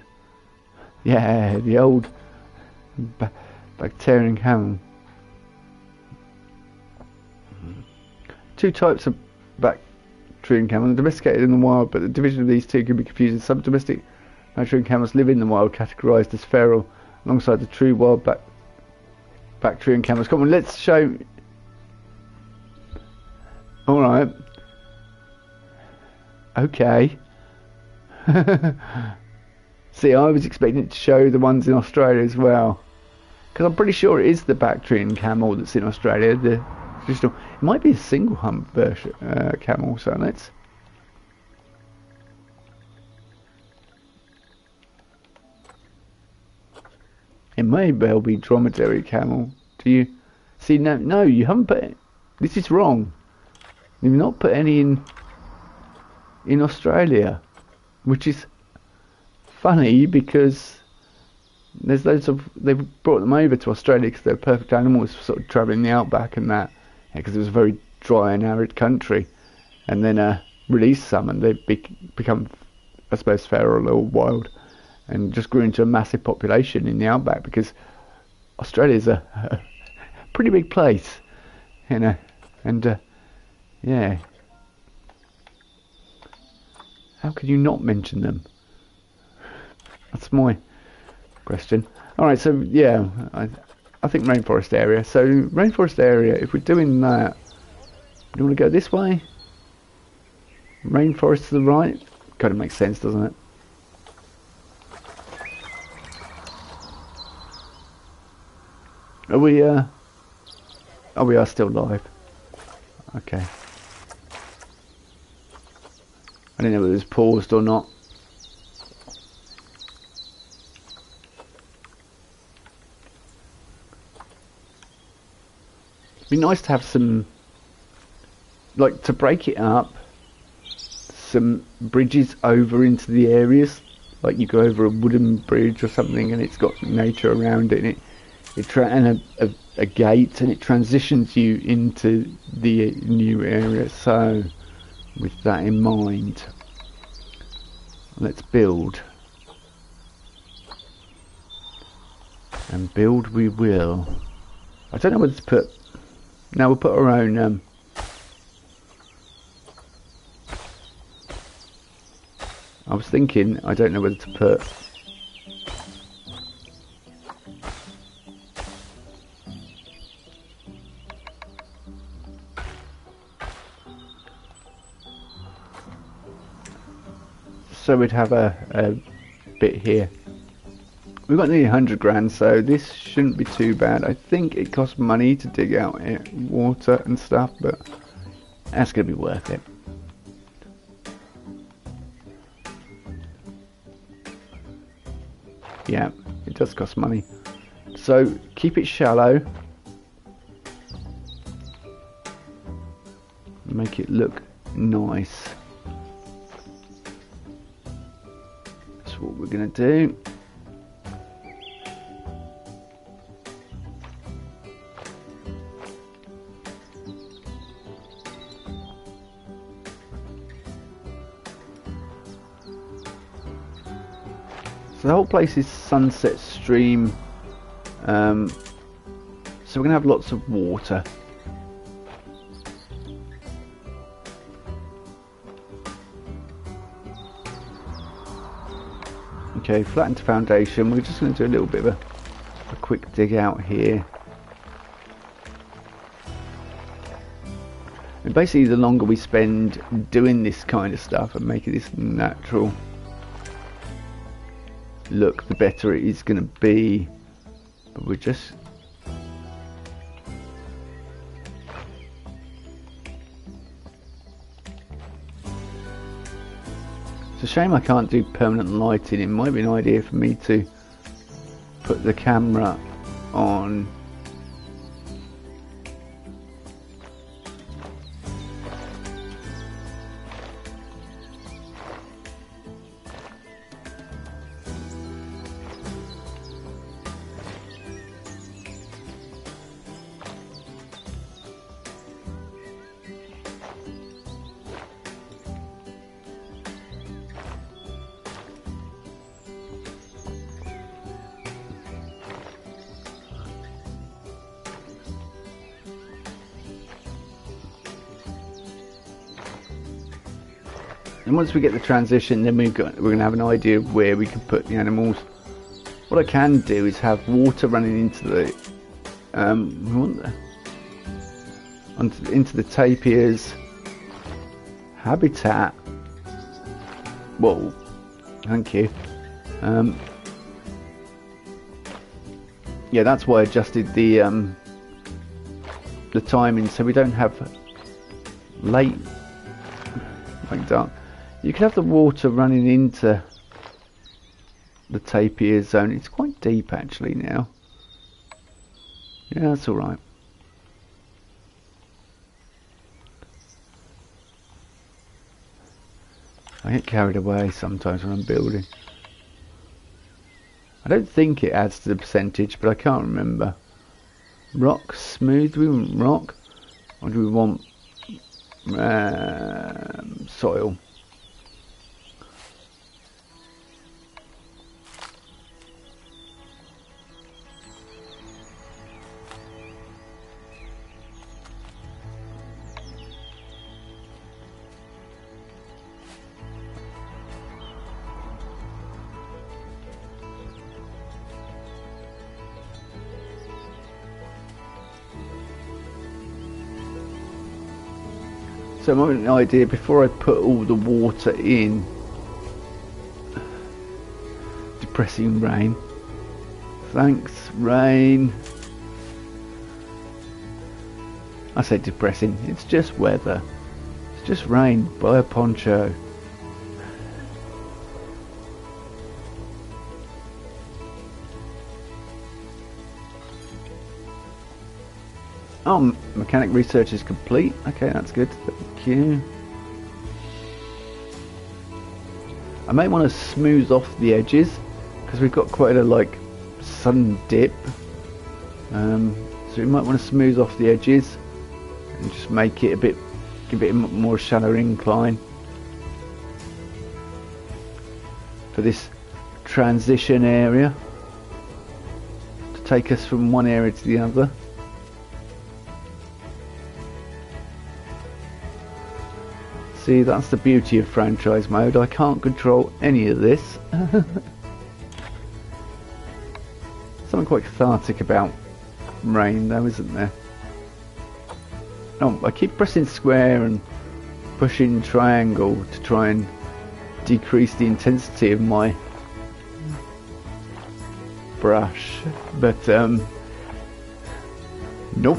Yeah, the old Bactrian camel. Two types of Bactrian camel, domesticated in the wild, but the division of these two can be confusing. Some domestic Bactrian camels live in the wild, categorised as feral, alongside the true wild Bactrian camels. Come on, let's show. Alright. Okay. See, I was expecting it to show the ones in Australia as well. Because I'm pretty sure it is the Bactrian camel that's in Australia. The traditional. It might be a single hump version camel, so let's. It may well be dromedary camel. Do you see? No, you haven't put it. This is wrong. You've not put any in Australia, which is funny because there's loads of. They've brought them over to Australia because they're perfect animals for sort of travelling the outback and that, because it was a very dry and arid country, and then released some and they become, I suppose, feral or wild. And just grew into a massive population in the outback because Australia's a pretty big place, you know, and yeah. How could you not mention them? That's my question. Alright, so yeah, I think rainforest area. So rainforest area, if we're doing that, do you want to go this way? Rainforest to the right? Kind of makes sense, doesn't it? Are we, oh, we are still live. Okay. I didn't know whether it was paused or not. It'd be nice to have some, like, to break it up, some bridges over into the areas. Like you go over a wooden bridge or something and it's got nature around it, and and a gate, and it transitions you into the new area. So with that in mind, let's build, and build we will. I don't know whether to put, now we'll put our own I was thinking, I don't know whether to put so we'd have a bit here. We've got nearly 100 grand, so this shouldn't be too bad. I think it costs money to dig out water and stuff, but that's going to be worth it. Yeah, it does cost money. So keep it shallow. Make it look nice. That's what we're going to do. So the whole place is Sunset Stream, so we're going to have lots of water. Okay, flatten to foundation. We're just going to do a little bit of a quick dig out here. And basically the longer we spend doing this kind of stuff and making this natural look, the better it is going to be. But we're just it's a shame I can't do permanent lighting. It might be an idea for me to put the camera on and once we get the transition, then we're going to have an idea of where we can put the animals. What I can do is have water running into the into the tapirs habitat. Whoa, thank you. Yeah, that's why I adjusted the timing so we don't have late, like dark. You can have the water running into the tapir zone. It's quite deep actually now. Yeah, that's alright. I get carried away sometimes when I'm building. I don't think it adds to the percentage, but I can't remember. Rock, smooth, do we want rock? Or do we want soil? So I'm having an idea before I put all the water in. Depressing rain. Thanks, rain. I say depressing, it's just weather. It's just rain. Buy a poncho. Oh, mechanic research is complete. Okay, that's good. Thank you. I may want to smooth off the edges because we've got quite a sun dip. So we might want to smooth off the edges and just make it give it a more shallow incline for this transition area to take us from one area to the other. See, that's the beauty of franchise mode. I can't control any of this. Something quite cathartic about rain though, isn't there? Oh, I keep pressing square and pushing triangle to try and decrease the intensity of my brush. But, nope.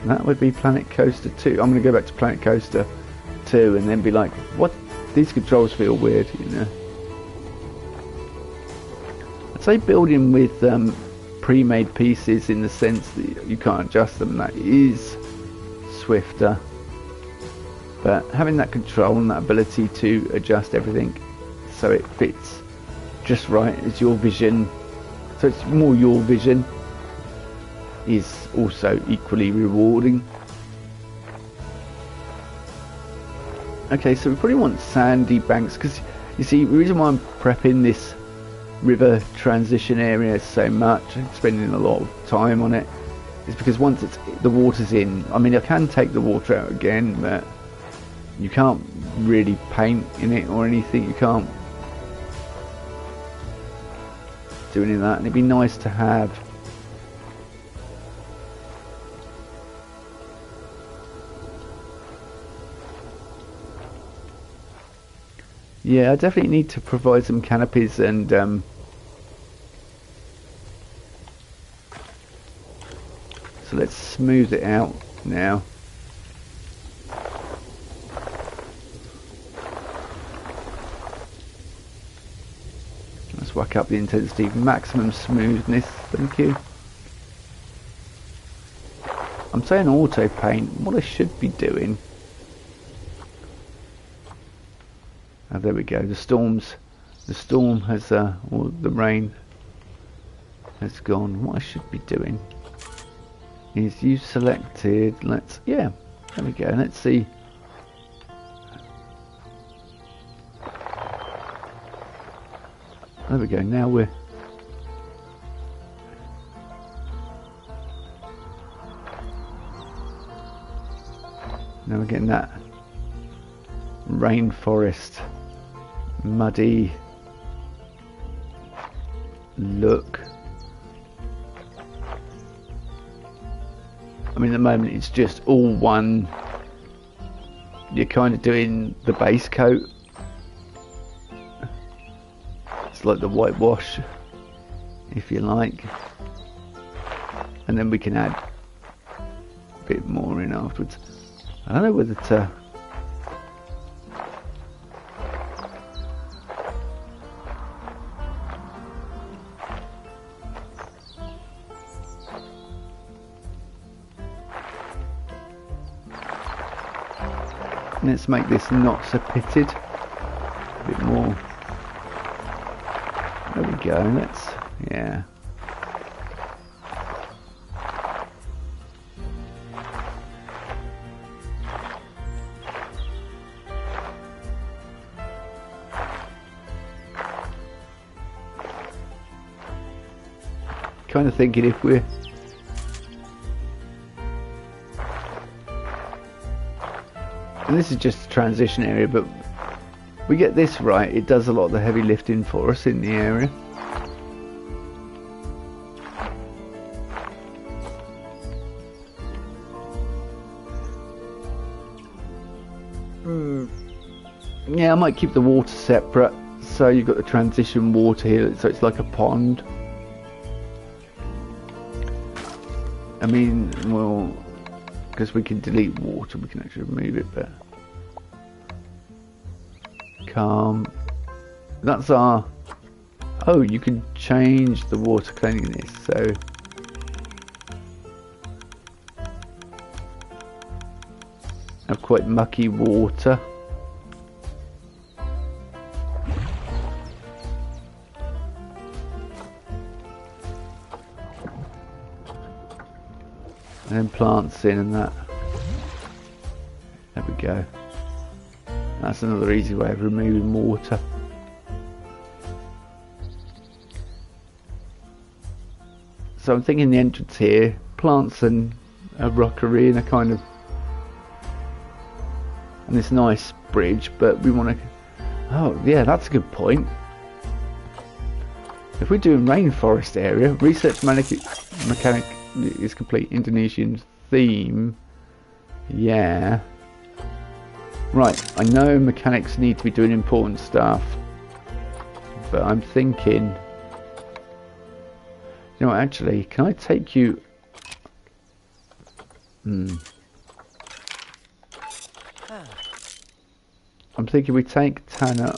That would be Planet Coaster 2. I'm going to go back to Planet Coaster 2 and then be like, what? These controls feel weird, you know. I'd say building with pre-made pieces in the sense that you can't adjust them, that is swifter. But having that control and that ability to adjust everything so it fits just right as your vision, so it's more your vision, is also equally rewarding. Okay, so we probably want sandy banks, because you see, the reason why I'm prepping this river transition area so much and spending a lot of time on it is because once the water's in, I mean, I can take the water out again, but you can't really paint in it or anything. You can't do any of that, and it'd be nice to have I definitely need to provide some canopies and so let's smooth it out now. Let's whack up the intensity, maximum smoothness, thank you. I'm saying auto paint, what I should be doing. Oh, there we go. The storm has, or the rain has gone. What I should be doing is you selected. There we go. Let's see. There we go. Now we're getting that rainforest muddy look. I mean, at the moment it's just all one. You're kind of doing the base coat. It's like the whitewash, if you like, and then we can add a bit more in afterwards. I don't know whether to let's make this not so pitted. A bit more. There we go. Yeah. Kind of thinking if we're and this is just a transition area, but we get this right, it does a lot of the heavy lifting for us in the area. Yeah, I might keep the water separate. So you've got the transition water here, so it's like a pond. I mean, well, because we can delete water, we can actually remove it, but calm. That's our. Oh, you can change the water cleanliness. So have quite mucky water. And then plants in and that. There we go. That's another easy way of removing water. So I'm thinking the entrance here, plants and a rockery and a kind of, and this nice bridge, but we want to, oh yeah, that's a good point. If we're doing rainforest area, research mechanic is complete, Indonesian theme, yeah. Right, I know mechanics need to be doing important stuff, but I'm thinking, you know, actually, can I take you? I'm thinking we take Tanner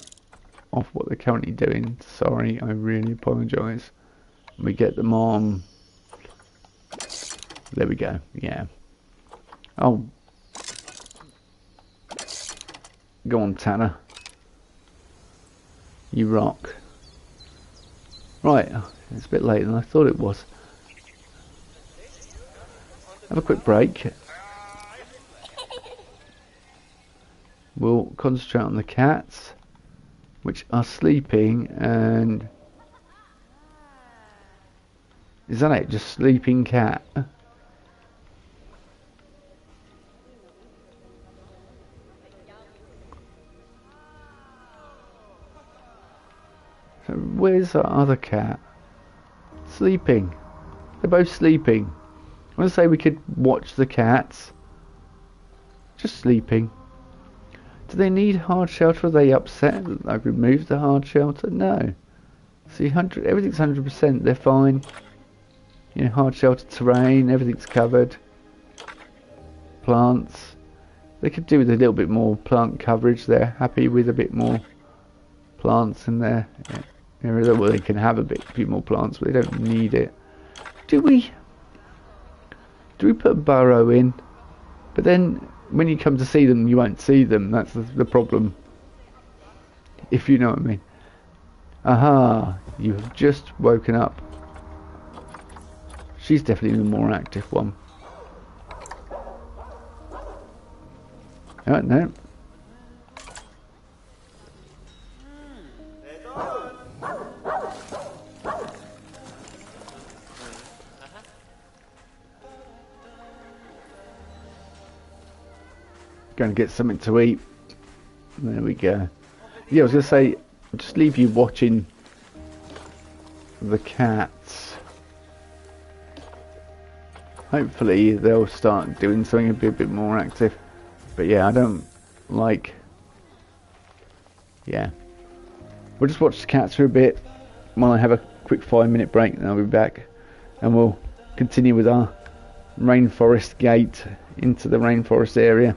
off what they're currently doing. Sorry, I really apologise. We get them on. There we go. Yeah. Oh, go on, Tanner. You rock. Right. It's a bit later than I thought it was. Have a quick break. We'll concentrate on the cats, which are sleeping, and is that it? Just sleeping cat? So where's our other cat? Sleeping. They're both sleeping. I want to say we could watch the cats. Just sleeping. Do they need hard shelter? Are they upset that I've removed the hard shelter? No. See, everything's 100%. They're fine. You know, hard shelter terrain. Everything's covered. Plants. They could do with a little bit more plant coverage. They're happy with a bit more plants in there. Yeah. Well, they can have a few more plants, but they don't need it. Do we put a burrow in? But then when you come to see them, you won't see them. That's the problem. If you know what I mean. Aha! You have just woken up. She's definitely the more active one. Oh, no. Going to get something to eat. There we go. Yeah, I was going to say, just leave you watching the cats. Hopefully they'll start doing something and be a bit more active. But yeah, I don't like... Yeah. We'll just watch the cats for a bit while I have a quick 5-minute break, and I'll be back. And we'll continue with our rainforest gate into the rainforest area.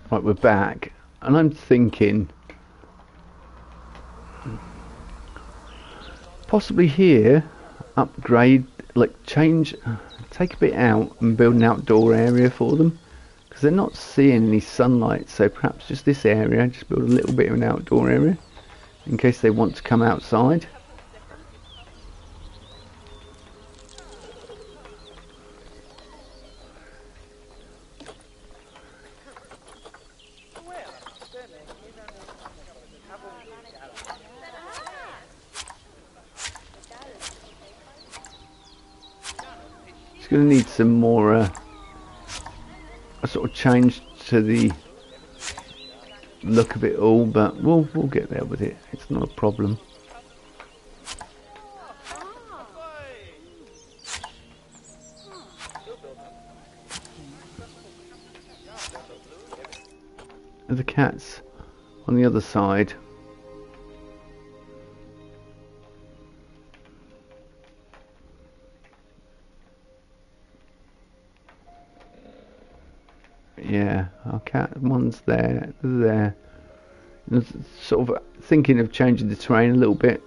Right, we're back, and I'm thinking possibly here upgrade, like take a bit out and build an outdoor area for them, because they're not seeing any sunlight. So perhaps just this area, just build a little bit of an outdoor area in case they want to come outside. It's going to need some more a sort of change to the look of it all, but we'll get there with it. It's not a problem. The cat's on the other side. Yeah, our cat one's there. Sort of thinking of changing the terrain a little bit,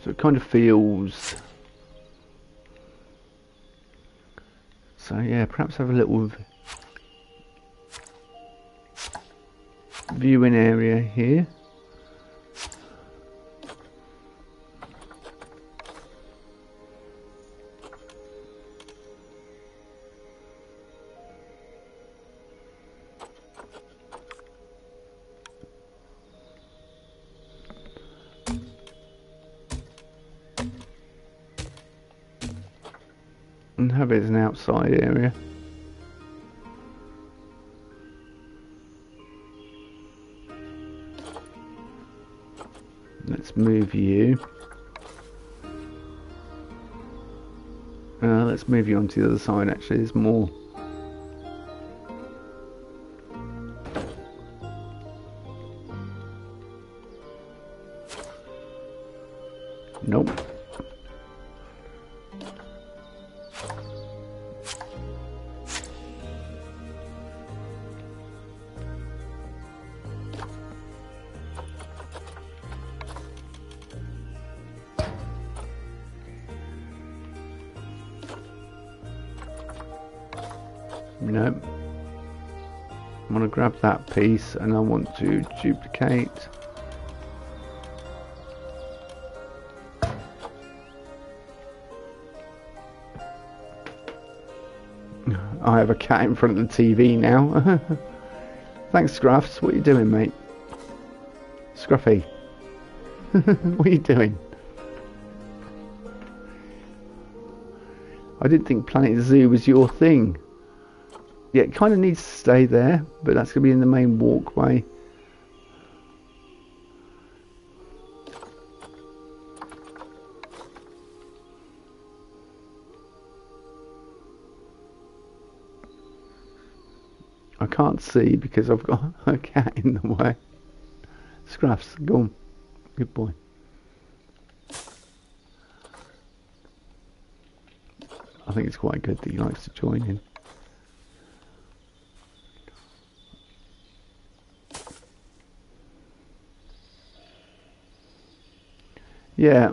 so it kind of feels. So yeah, perhaps have a little viewing area here. And have it as an outside area. Let's move you. Let's move you onto the other side. Actually, there's more. Nope. Nope. I'm going to grab that piece and I want to duplicate. I have a cat in front of the TV now. Thanks, Scruffs. What are you doing, mate? Scruffy. What are you doing? I didn't think Planet Zoo was your thing. Yeah, it kind of needs to stay there, but that's going to be in the main walkway. I can't see because I've got a cat in the way. Scruffs, go on. Good boy. I think it's quite good that he likes to join in. Yeah,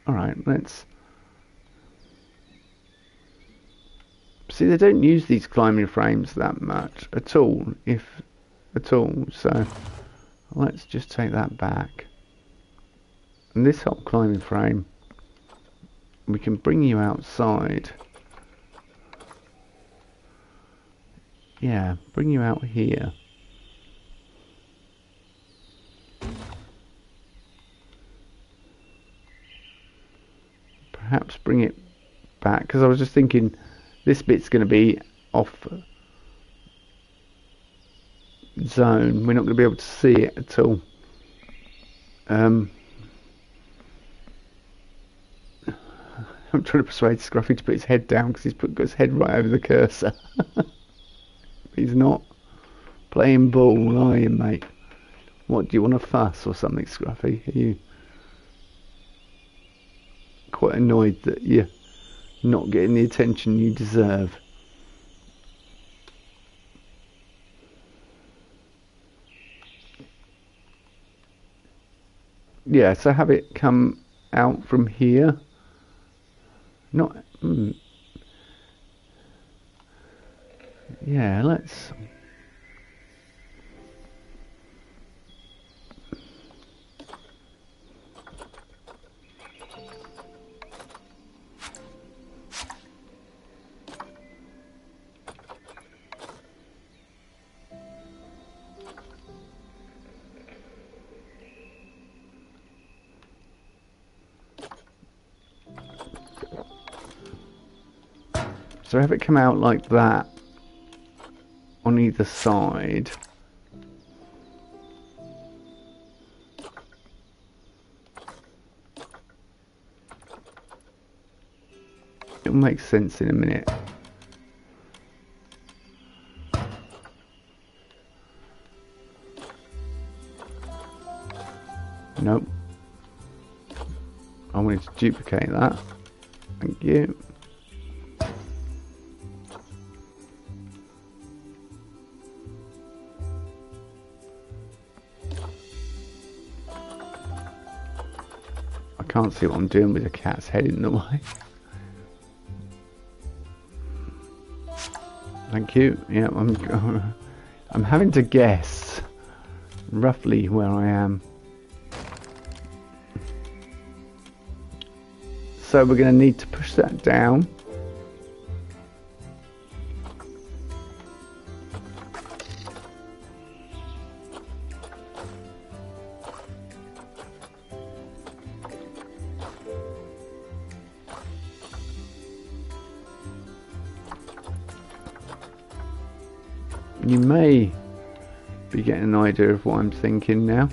Alright, let's... See, they don't use these climbing frames that much at all, if at all, so let's just take that back. And this whole climbing frame, we can bring you outside. Yeah, bring you out here. Perhaps bring it back, because I was just thinking this bit's going to be off zone. We're not going to be able to see it at all. I'm trying to persuade Scruffy to put his head down because he's got his head right over the cursor. He's not playing ball, are you, mate? What, do you want to fuss or something, Scruffy? Are you... quite annoyed that you're not getting the attention you deserve. Yeah, so have it come out from here. Not... Yeah, let's... So have it come out like that on either side. It'll make sense in a minute. Nope. I wanted to duplicate that. Thank you. I can't see what I'm doing with the cat's head in the way. Thank you. Yeah, I'm having to guess roughly where I am. So we're going to need to push that down. You may be getting an idea of what I'm thinking now.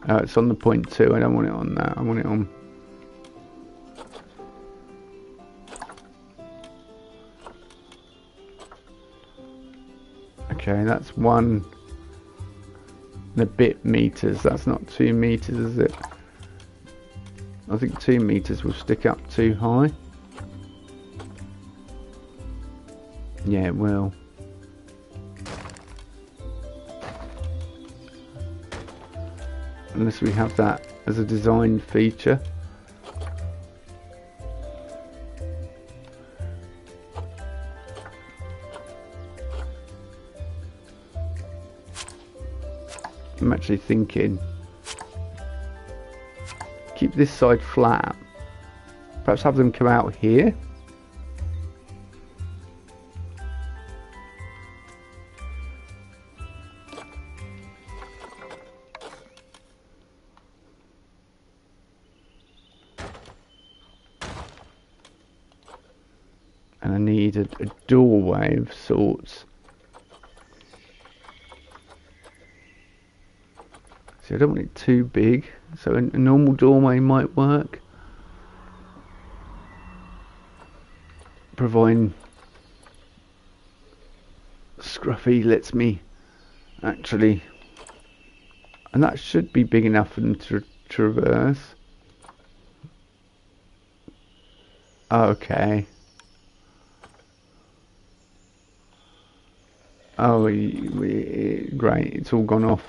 Oh, it's on the point too. I don't want it on that. I want it on. Okay, that's 1 and a bit meters. That's not 2 meters, is it? I think 2 meters will stick up too high. Yeah, it will. Unless we have that as a design feature. I'm actually thinking, keep this side flat, perhaps have them come out here. And I need a doorway of sorts. So I don't want it too big, so a normal doorway might work. Providing Scruffy lets me actually, and that should be big enough for them to traverse. Okay. Oh, great, it's all gone off.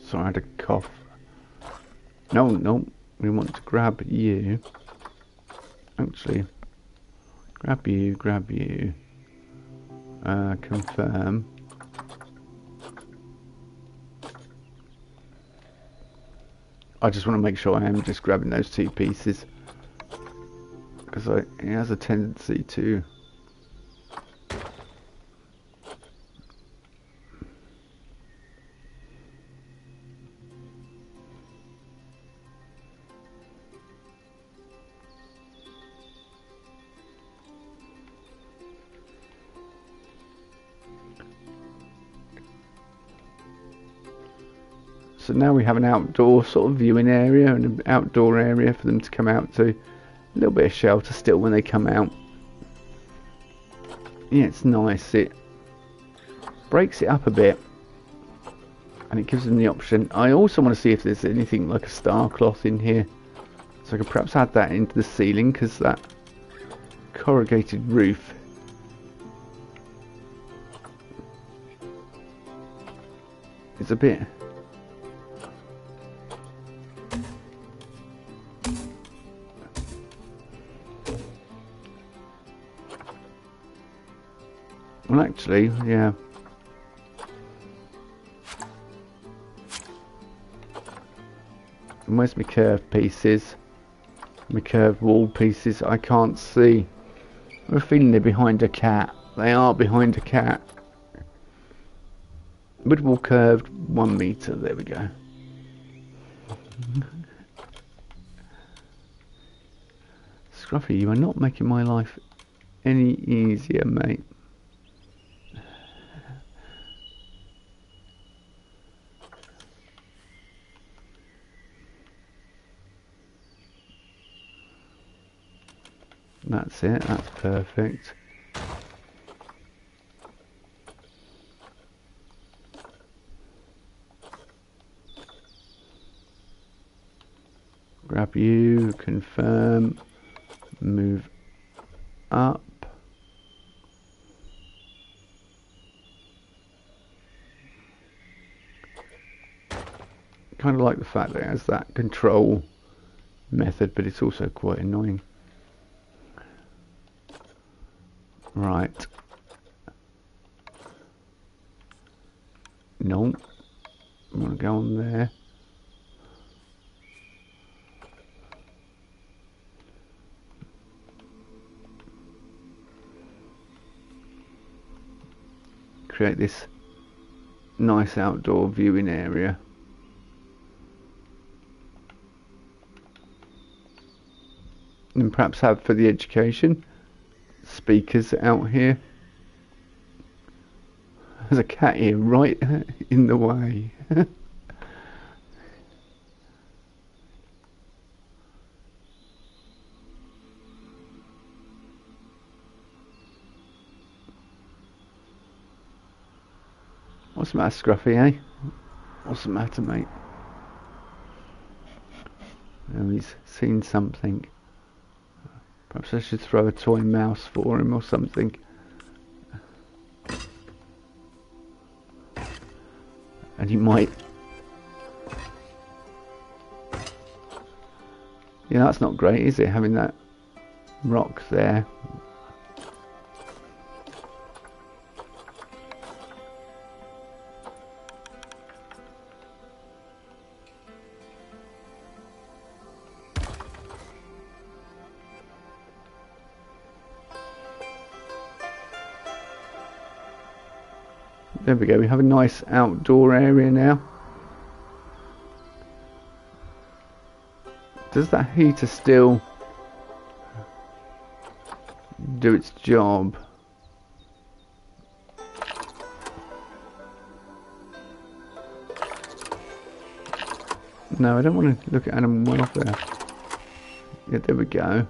Sorry, I had a cough. No, we want to grab you. Actually, grab you. Confirm. I just want to make sure I am just grabbing those 2 pieces, because it has a tendency to So now we have an outdoor sort of viewing area and an outdoor area for them to come out to. A little bit of shelter still when they come out. Yeah, it's nice. It breaks it up a bit and it gives them the option. I also want to see if there's anything like a star cloth in here, so I could perhaps add that into the ceiling, because that corrugated roof is a bit well, actually, yeah. And where's my curved pieces? My curved wall pieces? I can't see. I have a feeling they're behind a cat. They are behind a cat. Wood wall curved 1 meter. There we go. Scruffy, you are not making my life any easier, mate. That's it, that's perfect. Grab you, confirm, move up. Kind of like the fact that it has that control method, but it's also quite annoying. Right. No. I'm going to go on there. Create this nice outdoor viewing area. And perhaps have for the education speakers out here. There's a cat here right in the way. What's the matter, Scruffy, eh? What's the matter, mate? Oh, he's seen something. Perhaps I should throw a toy mouse for him or something. And he might... Yeah, that's not great, is it? Having that rock there. There we go, we have a nice outdoor area now. Does that heater still do its job? No, I don't want to look at animal welfare. Yeah, there we go.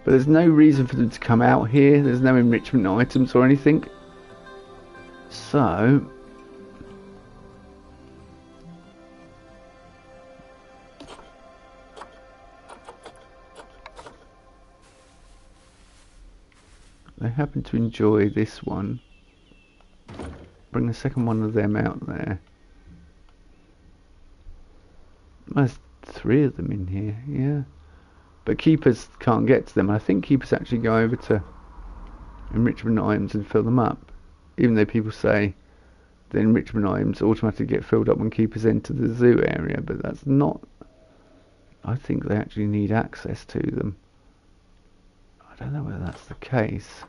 But there's no reason for them to come out here. There's no enrichment items or anything. So... they happen to enjoy this one. bring the second one of them out there. There's 3 of them in here, yeah. But keepers can't get to them. I think keepers actually go over to enrichment items and fill them up. Even though people say the enrichment items automatically get filled up when keepers enter the zoo area, but that's not. I think they actually need access to them. I don't know whether that's the case.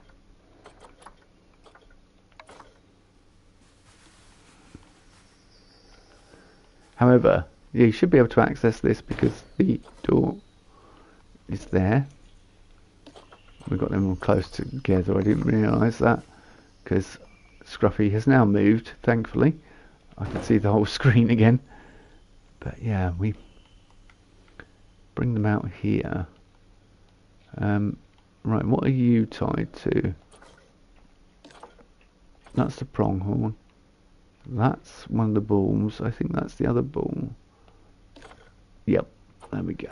However, yeah, you should be able to access this because the door is there. We've got them all close together. I didn't realise that because Scruffy has now moved, thankfully. I can see the whole screen again. But yeah, we bring them out here. Right, what are you tied to? That's the pronghorn. That's one of the balls. I think that's the other ball. Yep, there we go.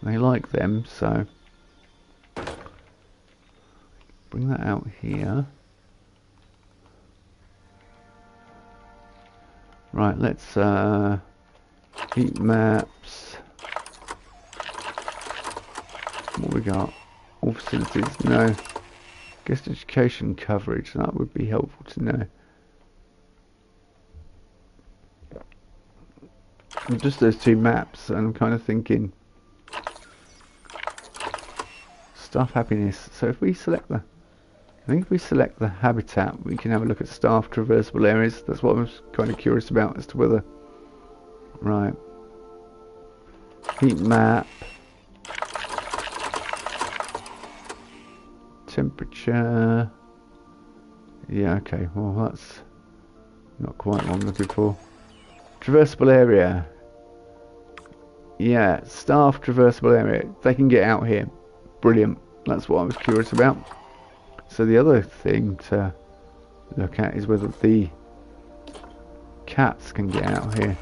They like them, so bring that out here. Right, let's heat maps. What we got? All facilities, no. Guest education coverage, that would be helpful to know. Just those 2 maps, and I'm kind of thinking staff happiness. So if we select the, I think if we select the habitat, we can have a look at staff traversable areas. That's what I was kind of curious about as to whether. Right. Heat map. Temperature. Yeah, okay. Well, that's not quite what I'm looking for. Traversable area. Yeah, staff traversable area. They can get out here. Brilliant. That's what I was curious about. So the other thing to look at is whether the cats can get out here.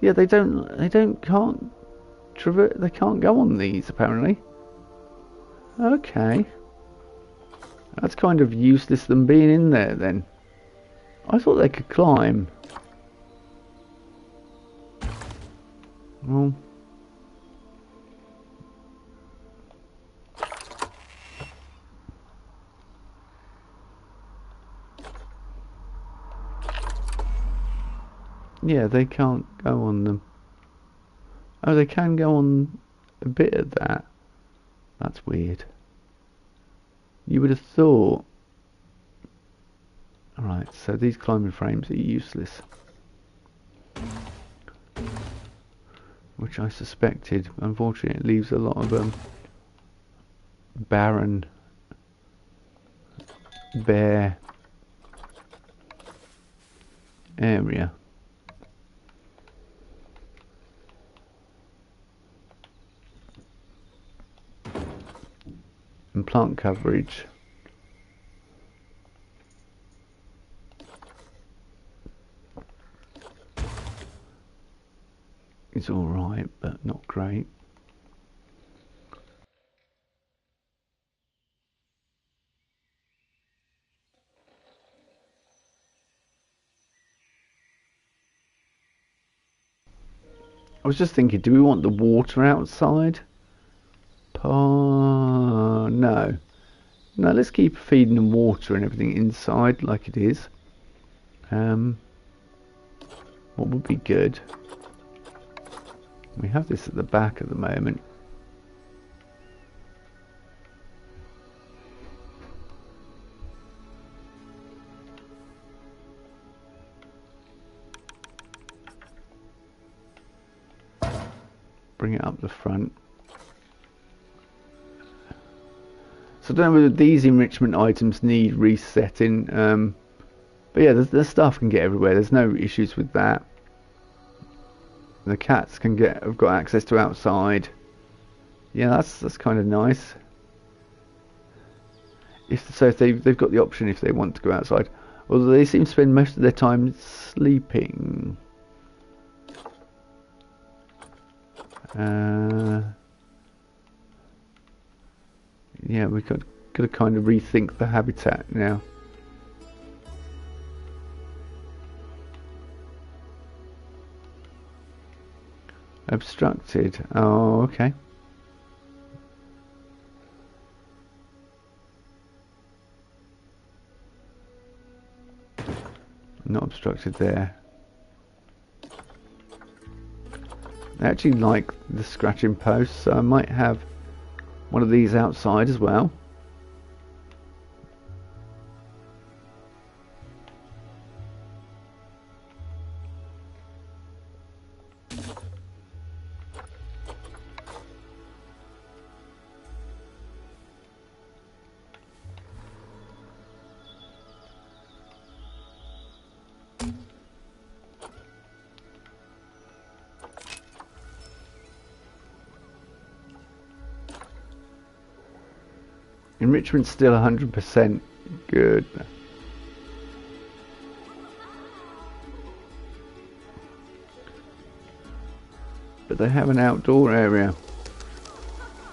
Yeah, they can't go on these apparently. Okay. That's kind of useless them being in there then. I thought they could climb. Well, yeah, they can't go on them. Oh, they can go on a bit of that. That's weird. You would have thought. Alright, so these climbing frames are useless. Which I suspected. Unfortunately, it leaves a lot of barren, bare area. And plant coverage. It's alright, but not great. I was just thinking, do we want the water outside? No. No, let's keep feeding them water and everything inside like it is. What would be good? We have this at the back at the moment. Bring it up the front. So I don't know whether these enrichment items need resetting. But yeah, the stuff can get everywhere. There's no issues with that. The cats have got access to outside. Yeah, that's kind of nice. If they've got the option if they want to go outside. Although they seem to spend most of their time sleeping. Yeah, we got to kind of rethink the habitat now. Obstructed. Oh, okay. Not obstructed there. I actually like the scratching posts, so I might have one of these outside as well. Enrichment's still 100% good. But they have an outdoor area.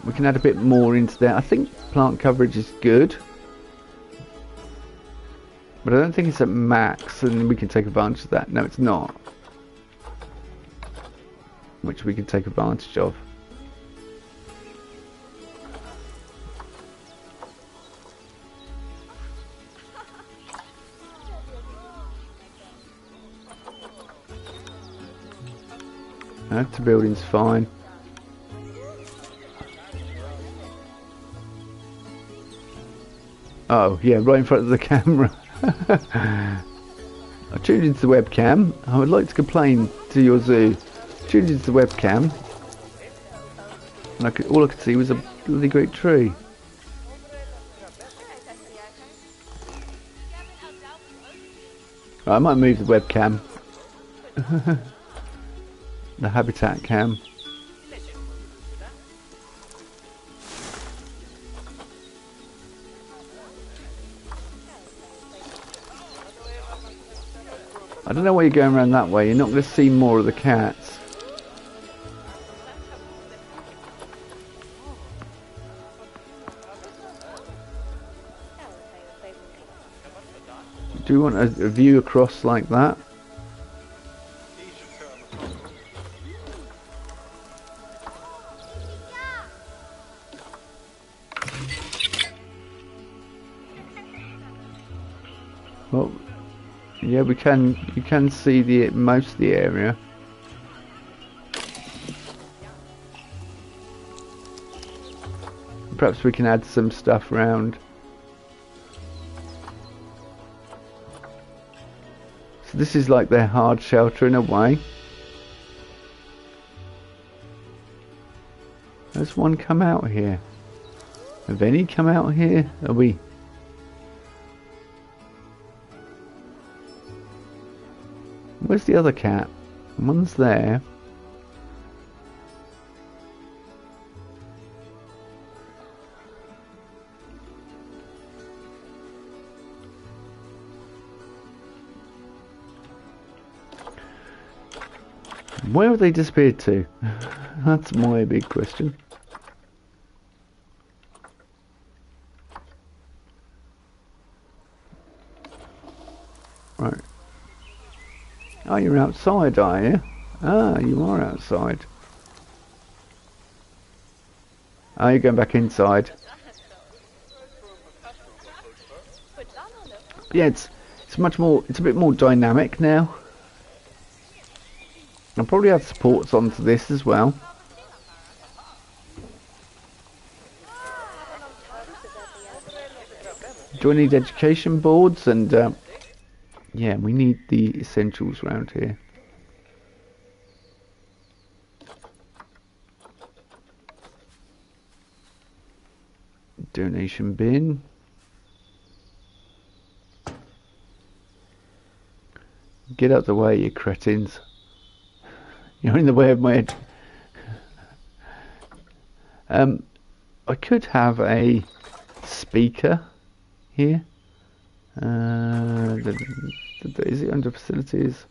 We can add a bit more into there. I think plant coverage is good. But I don't think it's at max and we can take advantage of that. No, it's not. Which we can take advantage of. The building's fine. Oh, yeah, right in front of the camera. I tuned into the webcam. I would like to complain to your zoo. Tuned into the webcam. And all I could see was a bloody great tree. Right, I might move the webcam. The habitat cam. I don't know why you're going around that way. You're not going to see more of the cats. Do you want a view across like that? Well, yeah, we can. You can see the most of the area. Perhaps we can add some stuff around. So this is like their hard shelter in a way. Has one come out here? Have any come out here? Are we? Where's the other cat? One's there. Where have they disappeared to? That's my big question. Right. Oh, you're outside, are you? Ah, you are outside. Oh, you're going back inside. Yeah, it's much more. It's a bit more dynamic now. I'll probably add supports onto this as well. Do I need education boards? And yeah, we need the essentials around here. Donation bin. Get out the way, you cretins. You're in the way of my... I could have a speaker here. Is it under facilities?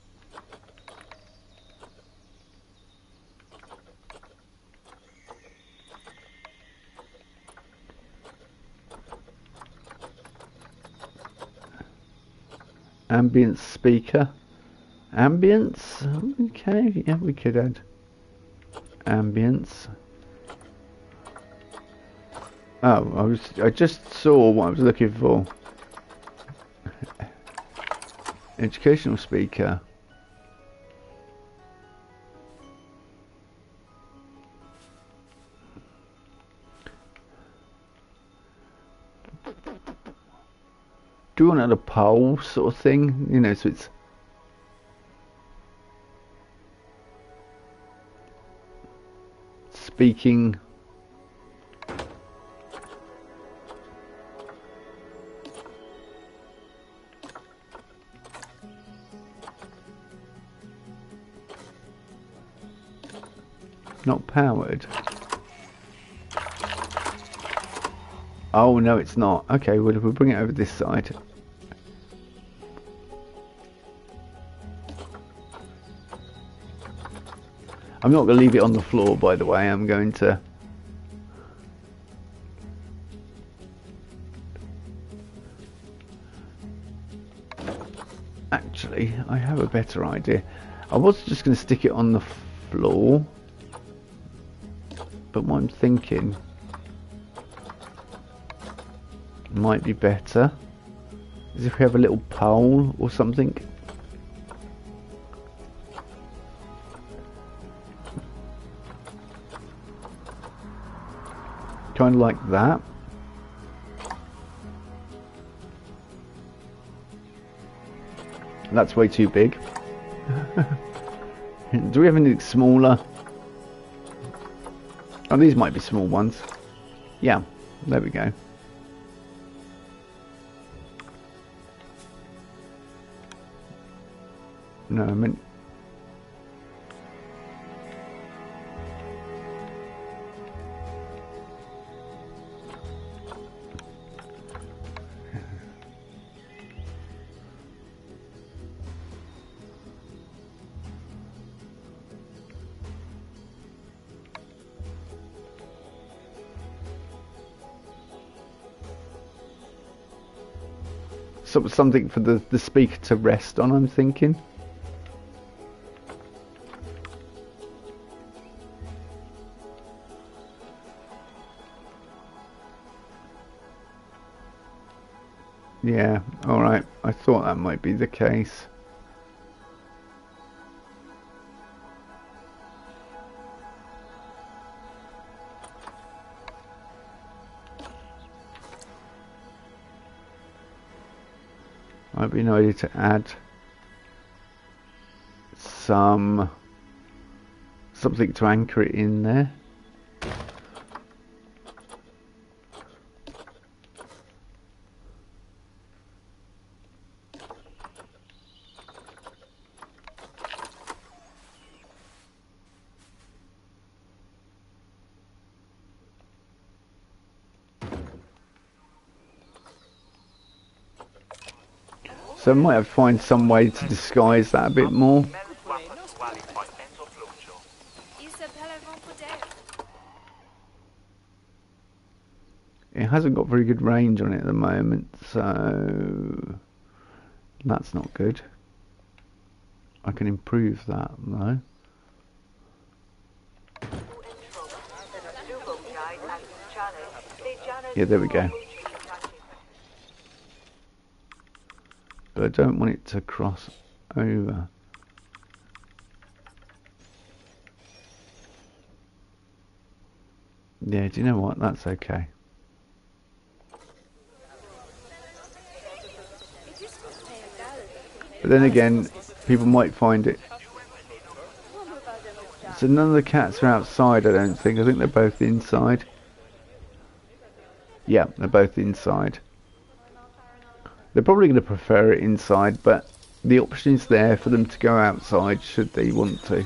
Ambience speaker. Ambience? Okay, yeah, we could add ambience. Oh, I just saw what I was looking for. Educational speaker. Do you want it a poll sort of thing? You know, so it's speaking. Not powered. Oh no, it's not. Okay, well if we bring it over this side. I'm not going to leave it on the floor, by the way. I'm going to... Actually, I have a better idea. I was just going to stick it on the floor. But what I'm thinking might be better is if we have a little pole or something. Kind of like that. That's way too big. Do we have anything smaller? Oh, these might be small ones. Yeah, there we go. No, I meant... something for the speaker to rest on, I'm thinking. Yeah, alright. I thought that might be the case. Might be an idea to add something to anchor it in there. So I might have to find some way to disguise that a bit more. It hasn't got very good range on it at the moment, so that's not good. I can improve that though. Yeah, there we go. But I don't want it to cross over. Yeah, do you know what? That's okay. But then again, people might find it. So none of the cats are outside, I don't think. I think they're both inside. Yeah, they're both inside. They're probably going to prefer it inside, but the option is there for them to go outside should they want to.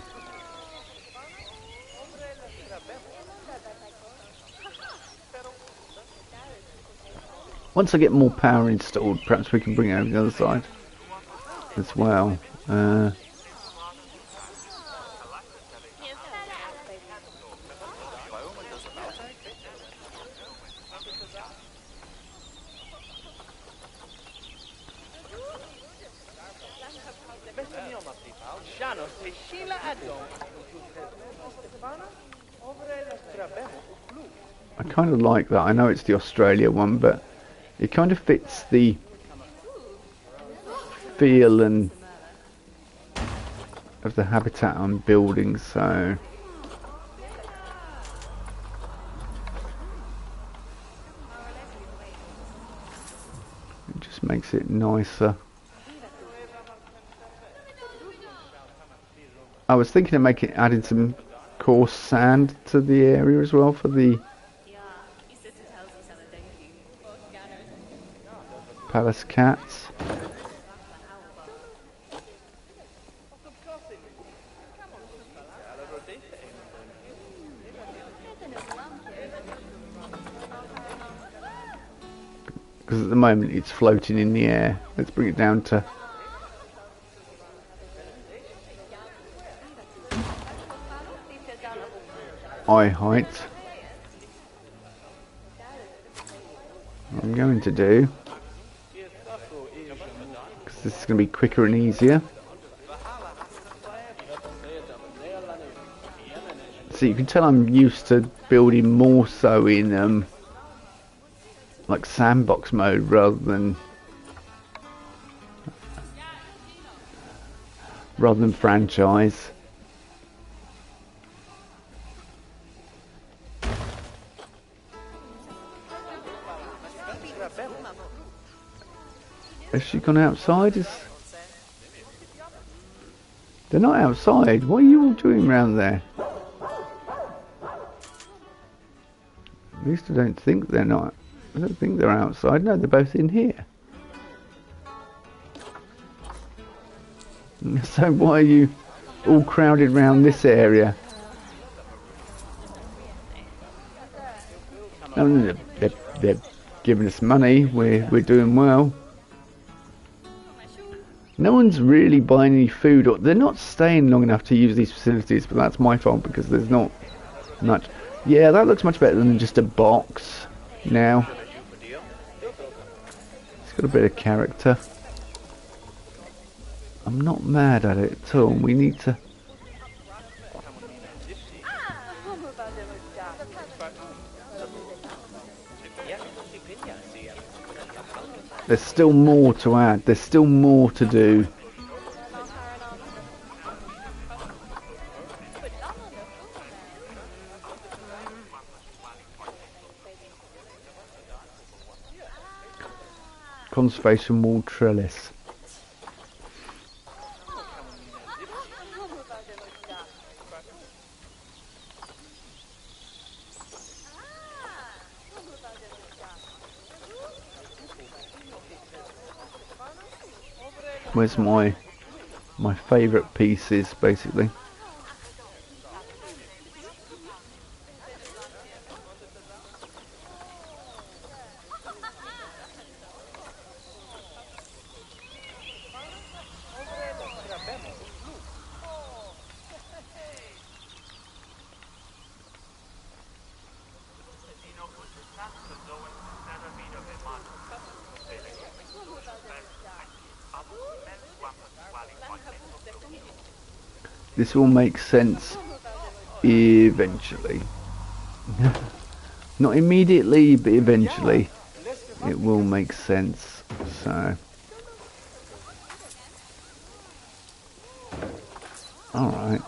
Once I get more power installed, perhaps we can bring it over the other side as well. I kind of like that. I know it's the Australia one, but it kind of fits the feel and of the habitat I'm building, so it just makes it nicer. I was thinking of adding some coarse sand to the area as well for the palace cats. Because at the moment it's floating in the air. Let's bring it down to eye height. What I'm going to do, because this is going to be quicker and easier. So you can tell I'm used to building more so in like sandbox mode rather than franchise. Has she gone outside? They're not outside. What are you all doing around there? At least I don't think they're not. I don't think they're outside. No, they're both in here. So why are you all crowded around this area? No, they're giving us money. We're doing well. No one's really buying any food, or they're not staying long enough to use these facilities, but that's my fault because there's not much. Yeah, that looks much better than just a box now. It's got a bit of character. I'm not mad at it at all. We need to... There's still more to add. There's still more to do. Conservation wall trellis. Where's my favourite pieces, basically? This will make sense eventually. Not immediately, but eventually it will make sense. So, alright.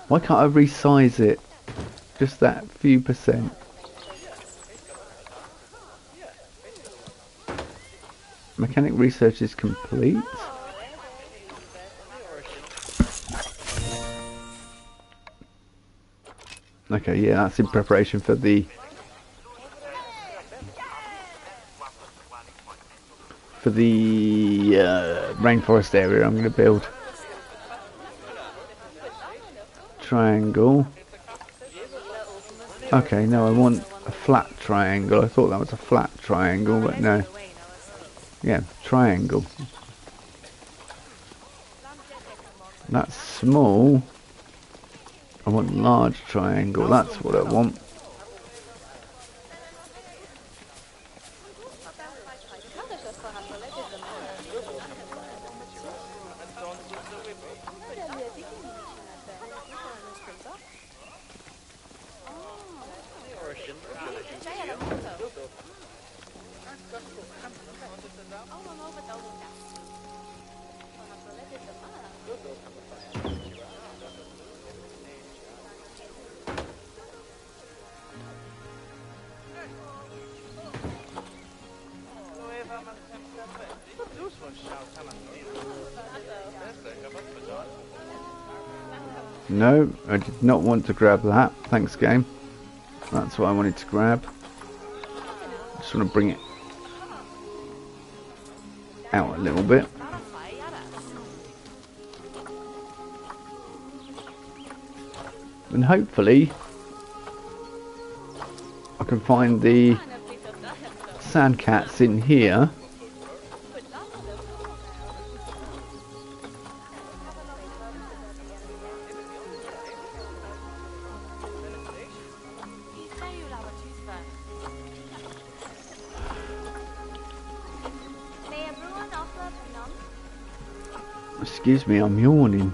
Why can't I resize it? Just that few percent. Mechanic research is complete. Okay, yeah, that's in preparation for the rainforest area I'm going to build. Triangle. Okay, no, I want a flat triangle. I thought that was a flat triangle, but no. Yeah, triangle. That's small. I want large triangle. That's what I want. No, I did not want to grab that. Thanks, game. That's what I wanted to grab. Just want to bring it out a little bit. And hopefully I can find the sand cats in here. Excuse me, I'm yawning.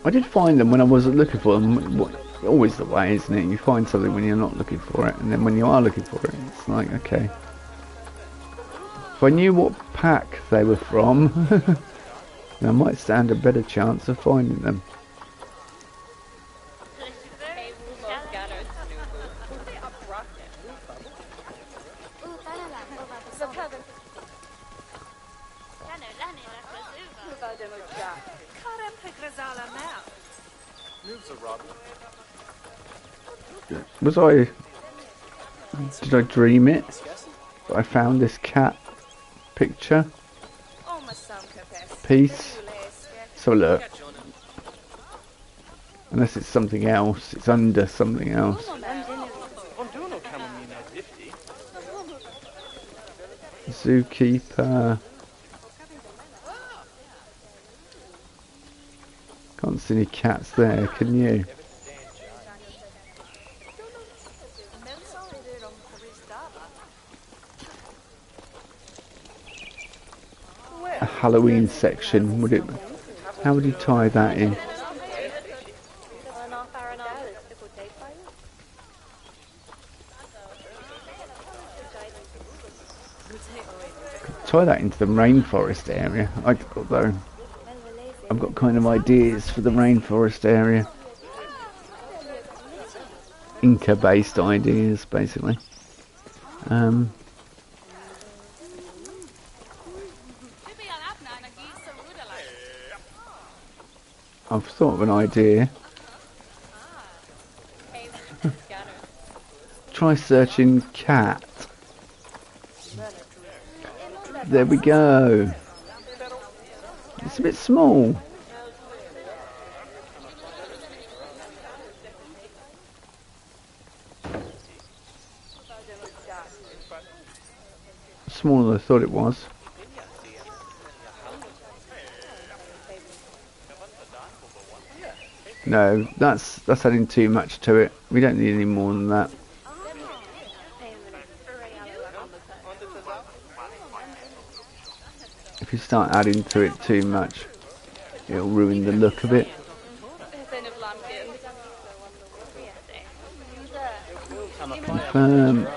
I did find them when I wasn't looking for them. Always the way, isn't it? You find something when you're not looking for it, and then when you are looking for it, it's like, okay. If I knew what pack they were from, then I might stand a better chance of finding them. Did I dream it? I found this cat picture piece. So look, unless it's something else, it's under something else. Zookeeper. Can't see any cats there, can you? A Halloween section, would it? How would you tie that in? Tie that into the rainforest area. Although I've got kind of ideas for the rainforest area. Inca-based ideas, basically. I've thought of an idea. Try searching cat. There we go. It's a bit small. Smaller than I thought it was. No, that's adding too much to it. We don't need any more than that. If you start adding to it too much, it'll ruin the look of it. Confirm.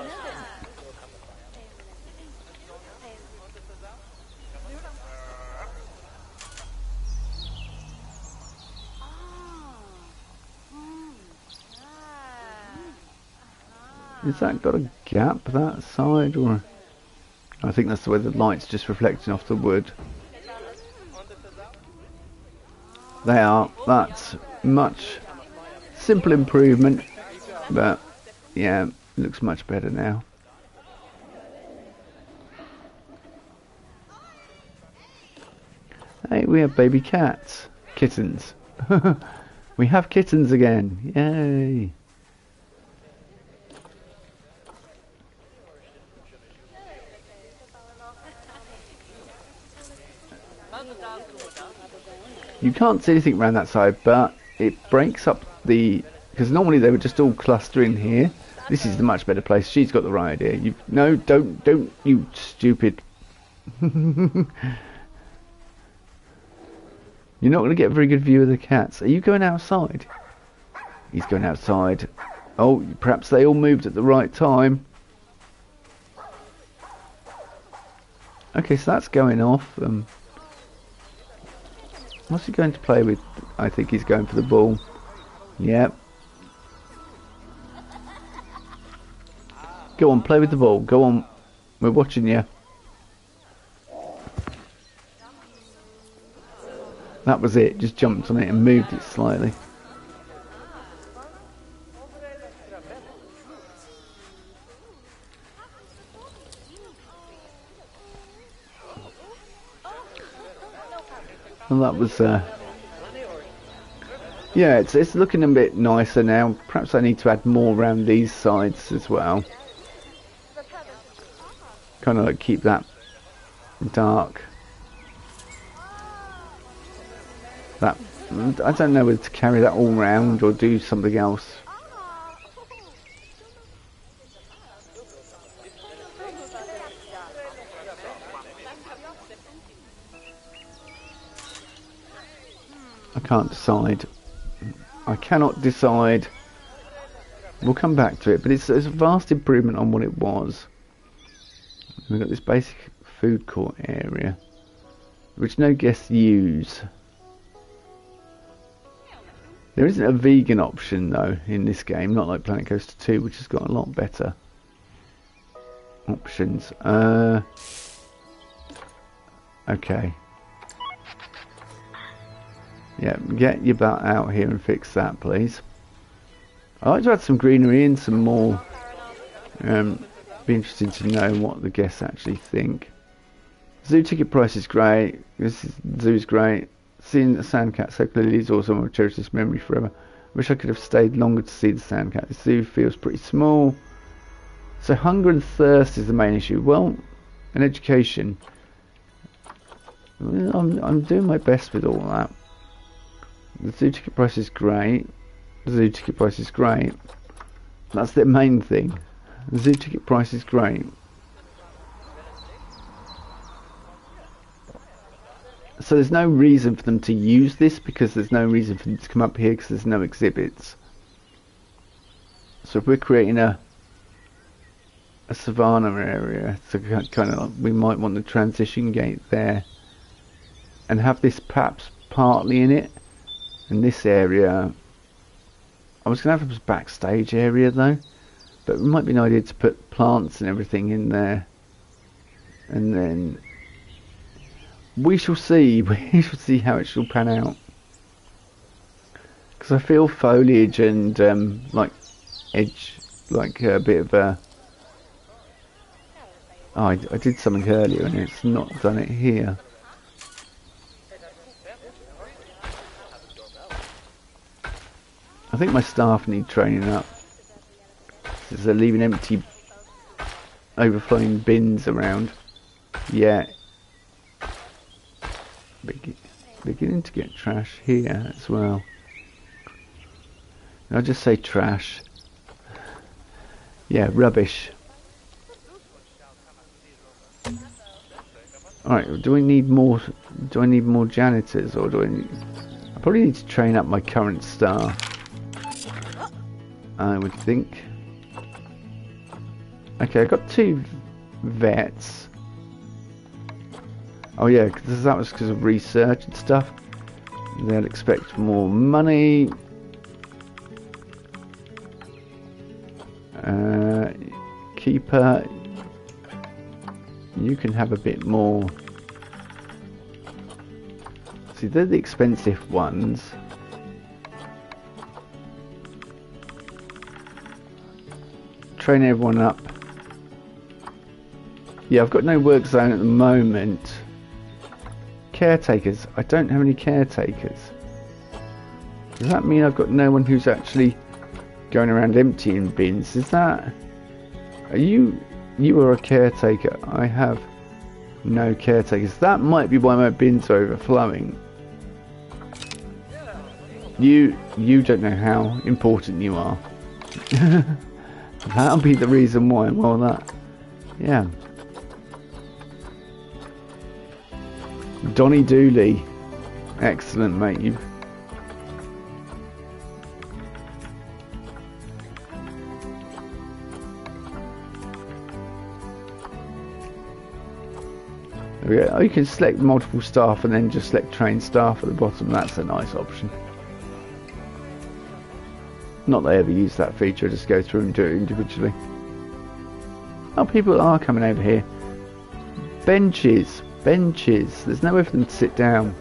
Has that got a gap that side, or I think that's the way the light's just reflecting off the wood. They are. That's much simple improvement, but yeah, it looks much better now. Hey, we have baby cats, kittens. We have kittens again. Yay! You can't see anything around that side, but it breaks up the... Because normally they would just all cluster in here. This is the much better place. She's got the right idea. No, don't, you stupid. You're not going to get a very good view of the cats. Are you going outside? He's going outside. Oh, perhaps they all moved at the right time. Okay, so that's going off. What's he going to play with? I think he's going for the ball. Yep. Go on, play with the ball. Go on. We're watching you. That was it, just jumped on it and moved it slightly. And that was, yeah, it's looking a bit nicer now. Perhaps I need to add more around these sides as well. Kind of like keep that dark. That, I don't know whether to carry that all round or do something else. I can't decide. I cannot decide. We'll come back to it, but it's a vast improvement on what it was. We've got this basic food court area, which no guests use. There isn't a vegan option though in this game, not like Planet Coaster 2, which has got a lot better options. Okay. Yeah, get your butt out here and fix that, please. I'd like to add some greenery and some more. Be interesting to know what the guests actually think. Zoo ticket price is great. Zoo's great. Seeing the Sandcat so clearly is also my cherish this memory forever. Wish I could have stayed longer to see the Sandcat. The zoo feels pretty small. So hunger and thirst is the main issue. Well, in education, I'm doing my best with all that. The zoo ticket price is great. The zoo ticket price is great. That's the main thing. The zoo ticket price is great. So there's no reason for them to use this because there's no reason for them to come up here because there's no exhibits. So if we're creating a savannah area, so kind of we might want the transition gate there and have this perhaps partly in it. And this area, I was going to have a backstage area though, but it might be an idea to put plants and everything in there, and then we shall see. We shall see how it shall pan out. Because I feel foliage and like edge, like a bit of a. Oh, I did something earlier and it's not done it here. I think my staff need training up. Because they're leaving empty, overflowing bins around. Yeah. Beginning to get trash here as well. I'll just say trash. Yeah, rubbish. Alright, do we need more? Do I need more janitors, or do I need? I probably need to train up my current staff. I would think. Okay, I got 2 vets. Oh yeah, because that was because of research and stuff. They'll expect more money. Keeper, you can have a bit more. See, they're the expensive ones. Train everyone up. Yeah, I've got no work zone at the moment. Caretakers. I don't have any caretakers. Does that mean I've got no one who's actually going around emptying bins? Is that... Are you... You are a caretaker. I have no caretakers. That might be why my bins are overflowing. You don't know how important you are. That'll be the reason why. Well, that... Yeah. Donny Dooley. Excellent, mate. You've... There we go. Oh, you can select multiple staff and then just select trained staff at the bottom. That's a nice option. Not that I ever use that feature, just go through and do it individually. Oh, people are coming over here. Benches. Benches. There's nowhere for them to sit down.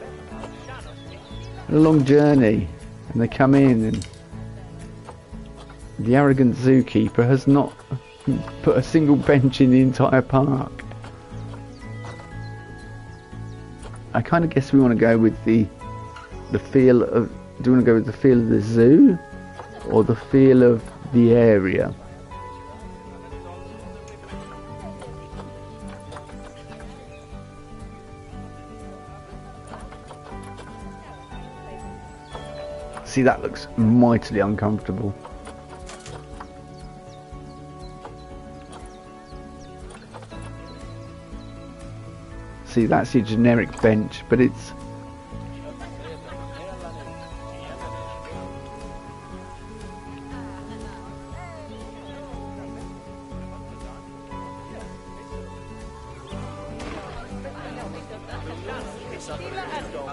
a long journey, and they come in, and the arrogant zookeeper has not put a single bench in the entire park. I kind of guess we want to go with the feel of. Do you want to go with the feel of the zoo, or the feel of the area? See, that looks mightily uncomfortable. See, that's your generic bench, but it's...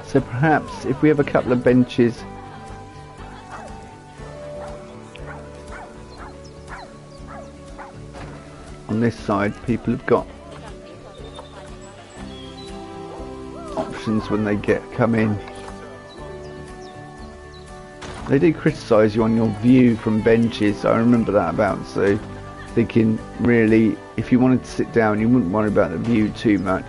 So perhaps if we have a couple of benches on this side, people have got options when they come in. They do criticise you on your view from benches. I remember that about, so thinking really if you wanted to sit down you wouldn't worry about the view too much.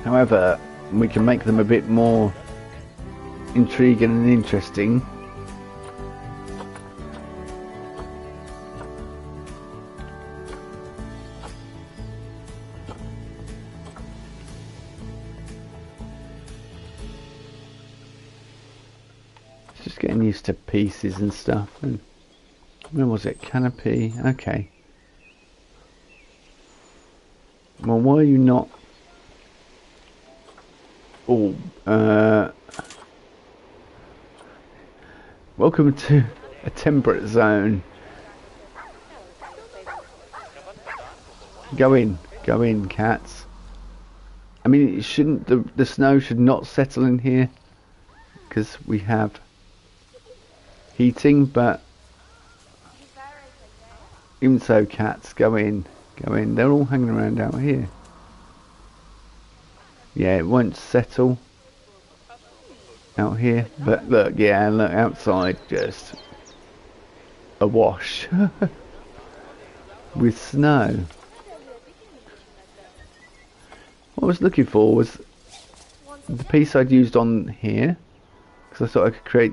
However, we can make them a bit more intriguing and interesting. It's just getting used to pieces and stuff. And where was it? Canopy. Okay. Well, why are you not... Oh, welcome to a temperate zone. Go in, cats. I mean, it shouldn't. The snow should not settle in here because we have heating. But even so, cats, go in. They're all hanging around out here. Yeah, it won't settle out here, but look, yeah, look, outside just awash with snow. What I was looking for was the piece I'd used on here, because I thought I could create...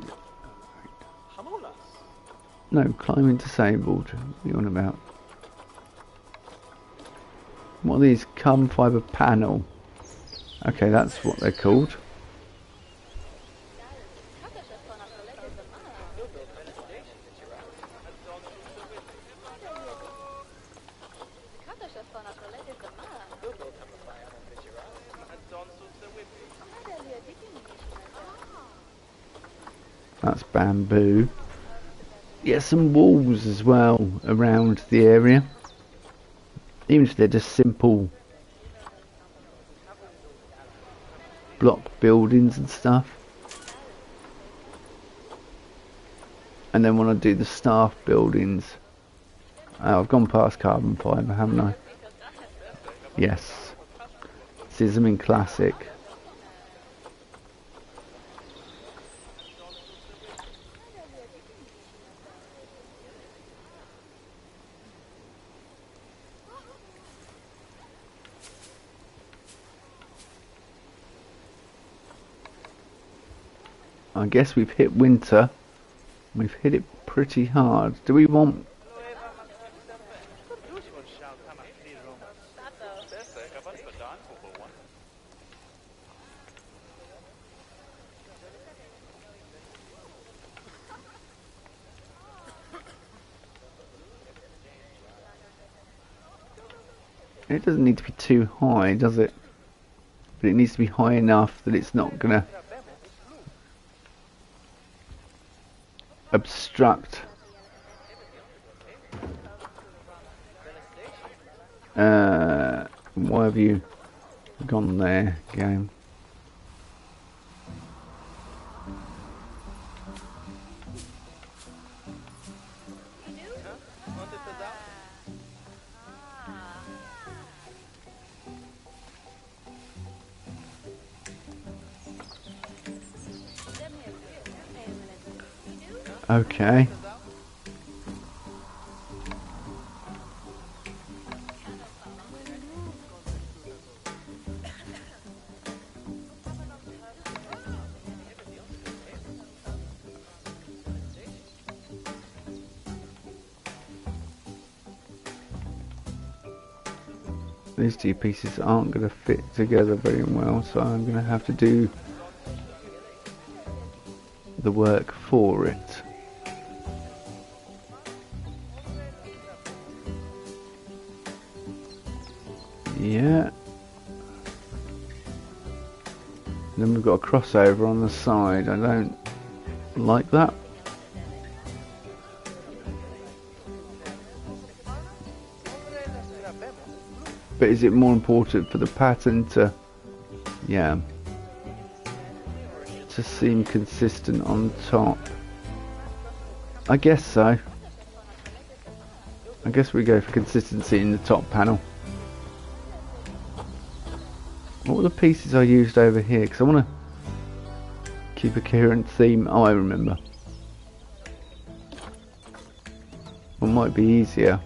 No, climbing disabled. What are you on about? What are these? Carbon fibre panel. Okay, that's what they're called. That's bamboo. Yeah, some walls as well around the area. Even if they're just simple block buildings and stuff. And then when I do the staff buildings, I've gone past carbon fibre, haven't I? Yes. This is in classic. I guess we've hit winter. We've hit it pretty hard. Do we want... It doesn't need to be too high, does it? But it needs to be high enough that it's not gonna obstruct why have you gone there, game? Okay. These two pieces aren't going to fit together very well, so I'm going to have to do the work for it. Yeah. Then we've got a crossover on the side. I don't like that. But is it more important for the pattern to, yeah, to seem consistent on top? I guess so. I guess we go for consistency in the top panel. What were the pieces I used over here? Because I want to keep a coherent theme. Oh, I remember. What might be easier?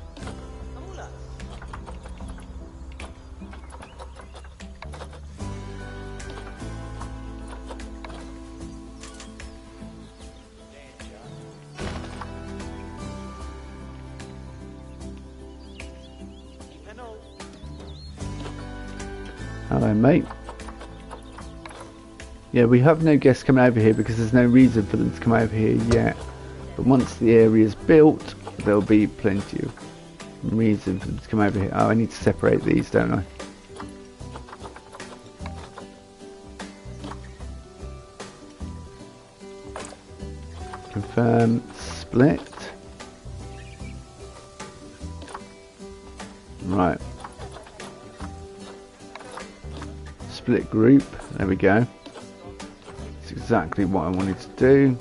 Hello, mate. Yeah, we have no guests coming over here because there's no reason for them to come over here yet. But once the area is built, there'll be plenty of reason for them to come over here. Oh, I need to separate these, don't I? Confirm split. Right. Split group. There we go. It's exactly what I wanted to do.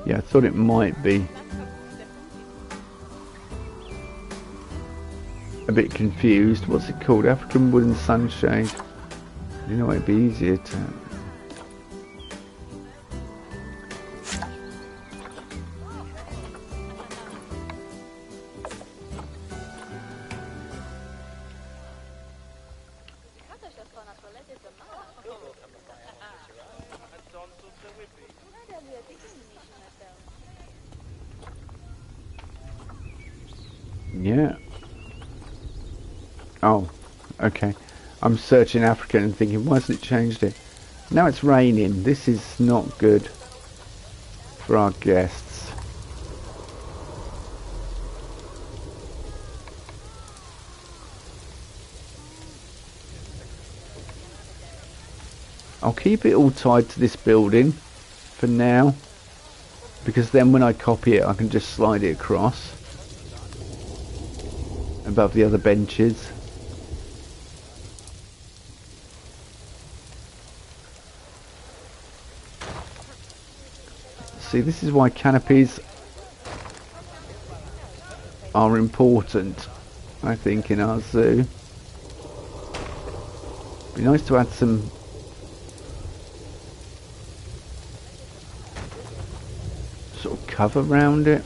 Yeah, I thought it might be a bit confused. What's it called? African wooden sunshade. You know, it'd be easier to. Yeah. Oh, okay. I'm searching African and thinking, why hasn't it changed it? Now it's raining. This is not good for our guests. I'll keep it all tied to this building for now, because then when I copy it I can just slide it across above the other benches. See, this is why canopies are important, I think, in our zoo. Be nice to add some sort of cover around it.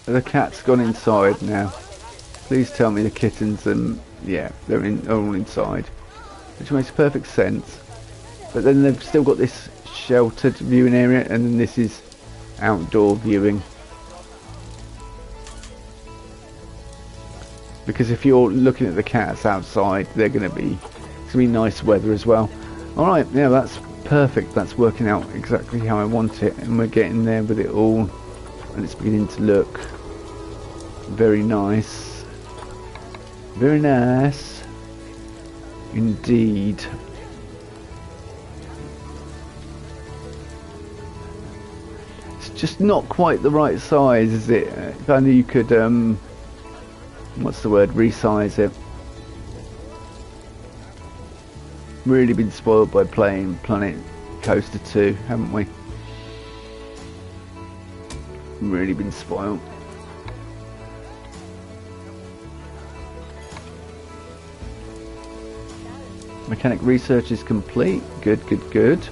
The cat's gone inside now. Please tell me the kittens and yeah, they're all inside, which makes perfect sense. But then they've still got this sheltered viewing area, and then this is outdoor viewing. Because if you're looking at the cats outside, it's gonna be nice weather as well. All right, yeah, that's perfect. That's working out exactly how I want it, and we're getting there with it all, and it's beginning to look very nice. Very nice indeed. It's just not quite the right size, is it? If only you could what's the word, resize it. Really been spoiled by playing Planet Coaster 2, haven't we? Really been spoiled. Mechanic research is complete. Good, good, good.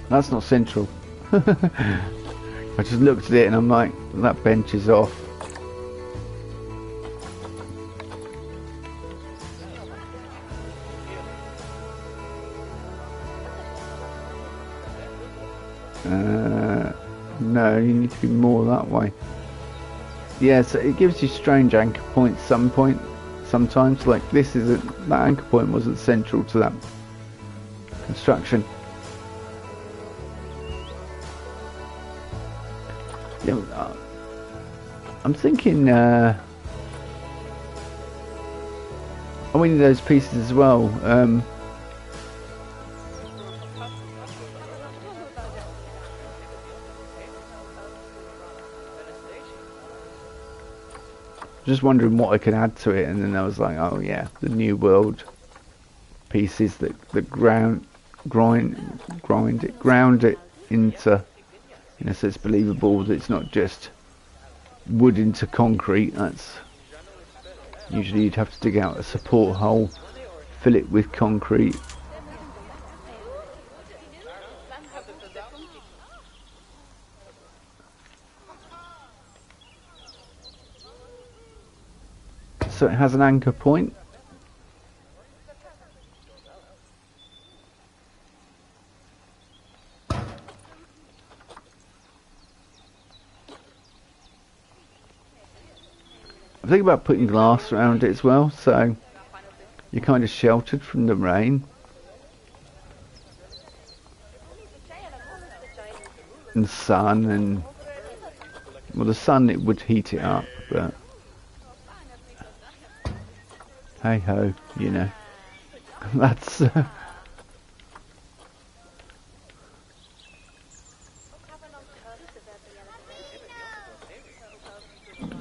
That's not central. I just looked at it and I'm like, that bench is off. No, you need to be more that way. Yeah, so it gives you strange anchor points sometimes. Like that anchor point wasn't central to that construction. Yeah, I'm thinking I need those pieces as well. Just wondering what I could add to it, and then I was like, oh yeah, the New World pieces that ground it into, you know, so it's believable that it's not just wood into concrete. That's usually you'd have to dig out a support hole, fill it with concrete. So it has an anchor point. I think about putting glass around it as well, so you're kind of sheltered from the rain and the sun, and well, the sun, it would heat it up, but hey ho, you know. That's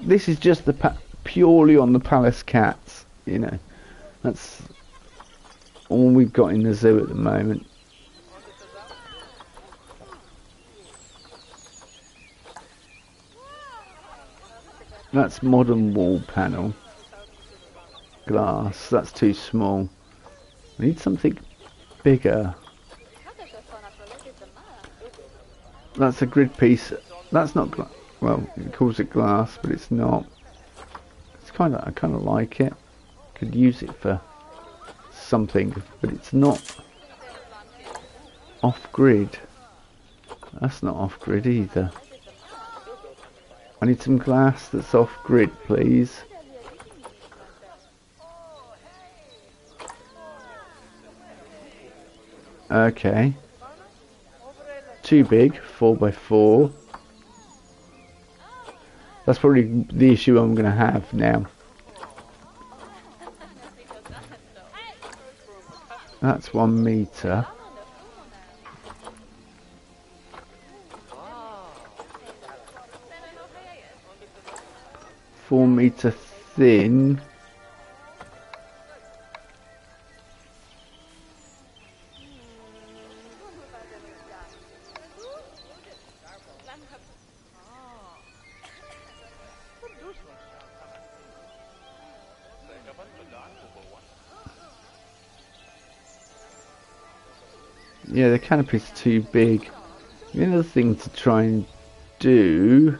this is just the purely on the palace cats, you know. That's all we've got in the zoo at the moment. That's modern wall panel. Glass, that's too small. We need something bigger. That's a grid piece. That's not well, it calls it glass, but it's not. It's I kind of like it. Could use it for something, but it's not off grid. That's not off grid either. I need some glass that's off grid, please. Okay. Too big, 4x4. That's probably the issue I'm going to have now. That's 1 meter. $4 meter thin. Yeah, the canopy's too big. The other thing to try and do...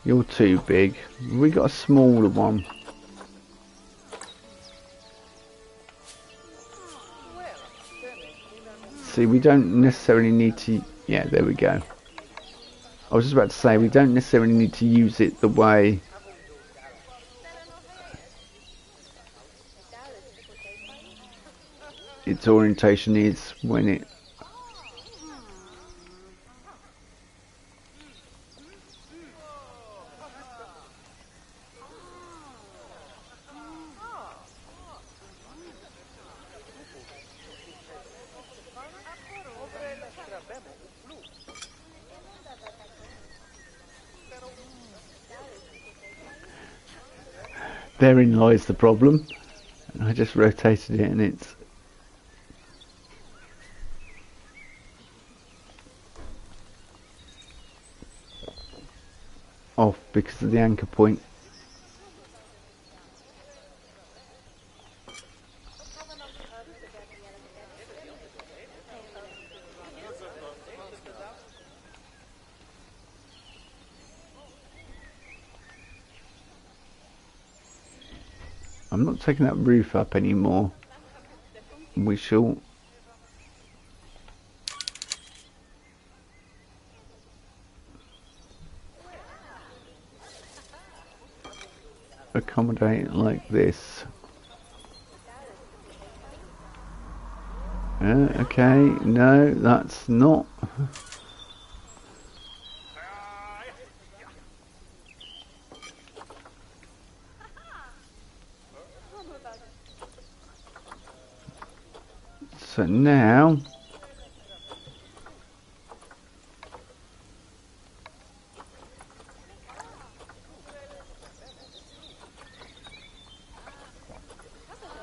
You're too big. We got a smaller one. See, we don't necessarily need to... Yeah, there we go. I was just about to say, we don't necessarily need to use it the way... its orientation is when it... Therein lies the problem. I just rotated it and it's... off because of the anchor point. I'm not taking that roof up anymore. We shall accommodate like this. Okay, no, that's not. So now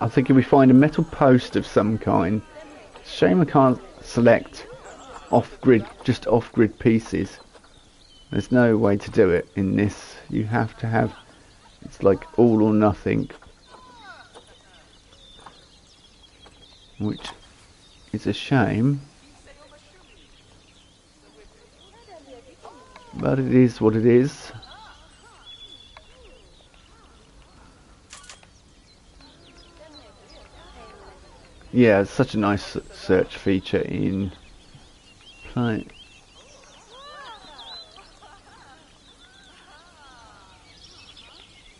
I think if we find a metal post of some kind, shame I can't select off-grid, just off-grid pieces. There's no way to do it in this. You have to have, it's like all or nothing, which is a shame, but it is what it is. Yeah, it's such a nice search feature in Play.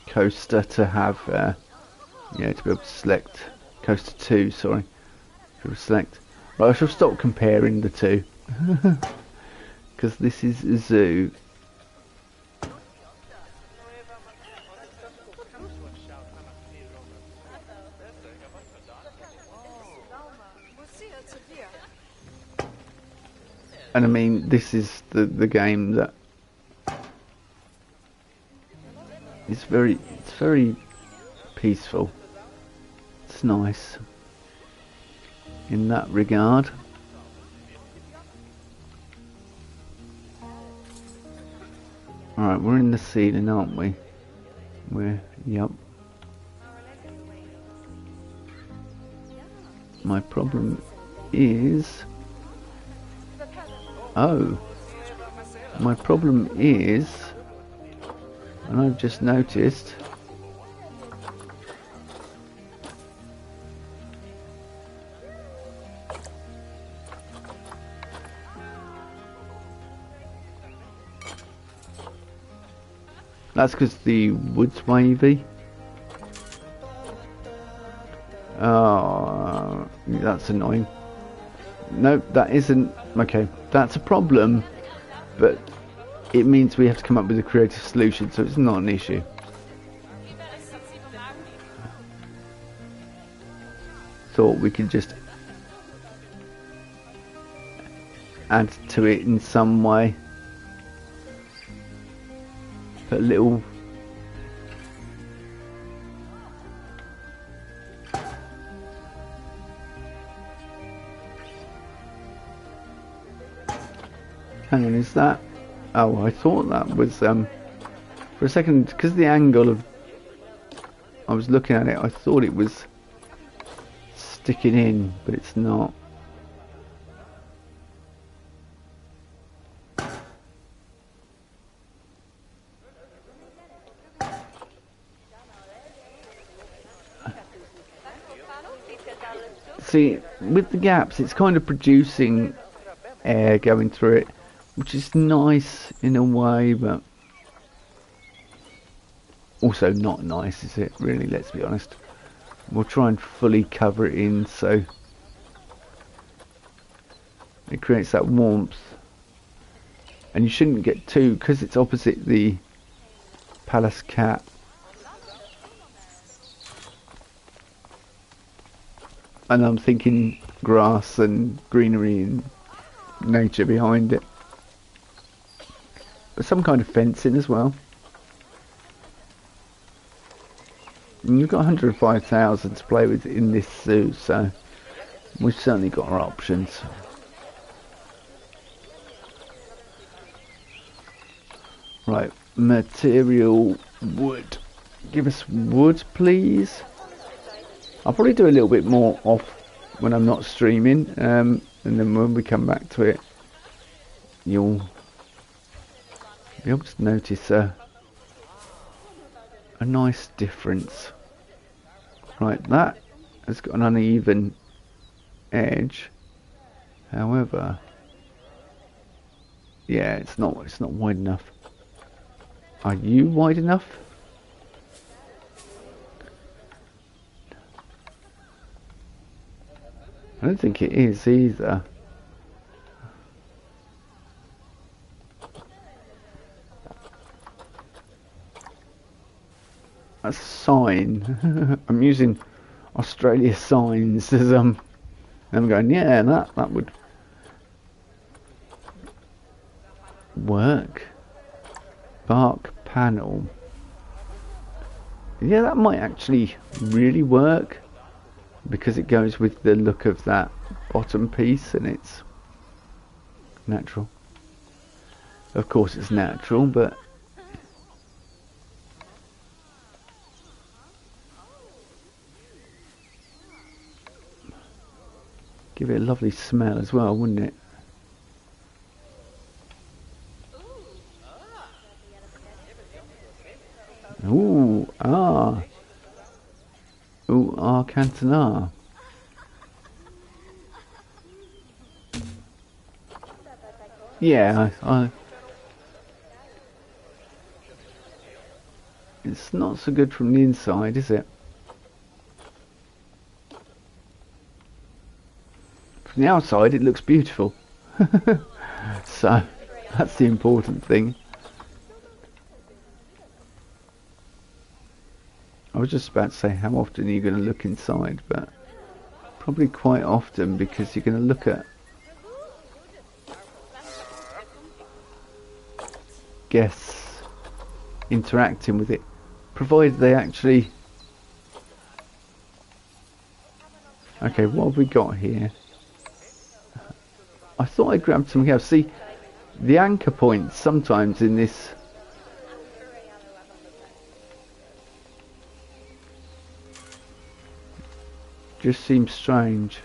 Coaster to have, yeah, to be able to select. Coaster 2, sorry. To select. Right, I shall stop comparing the two. Because this is a zoo. And I mean, this is the game that is very peaceful. It's nice in that regard. Alright, we're in the ceiling, aren't we? Yep. My problem is... Oh, my problem is, and I've just noticed, that's because the wood's wavy. Oh, that's annoying. No, that isn't. Okay, that's a problem, but it means we have to come up with a creative solution, so it's not an issue. Thought we could just add to it in some way. Put a little... Hang on, is that... Oh, I thought that was, for a second, because the angle of I was looking at it, I thought it was sticking in, but it's not. See, with the gaps, it's kind of producing air going through it, which is nice in a way, but also not nice, is it? Really, let's be honest. We'll try and fully cover it in so it creates that warmth. And you shouldn't get too, because it's opposite the palace cat. And I'm thinking grass and greenery and nature behind it. But some kind of fencing as well. And you've got 105,000 to play with in this zoo, so we've certainly got our options. Right, material wood. Give us wood, please. I'll probably do a little bit more off when I'm not streaming, and then when we come back to it, you'll be able to notice a nice difference. Right, that has got an uneven edge. However, yeah, it's not wide enough. Are you wide enough? I don't think it is either. A sign. I'm using Australia signs as I'm going, yeah, that would work. Bark panel. Yeah, that might actually really work, because it goes with the look of that bottom piece and it's natural. Of course it's natural, but give it a lovely smell as well, wouldn't it? Ooh, ah. Ooh, ah, Cantonar. Yeah, it's not so good from the inside, is it? From the outside, it looks beautiful. So, that's the important thing. I was just about to say, how often are you going to look inside, but probably quite often, because you're going to look at guests interacting with it, provided they actually... Okay, what have we got here? I thought I grabbed something else. See, the anchor points sometimes in this just seems strange.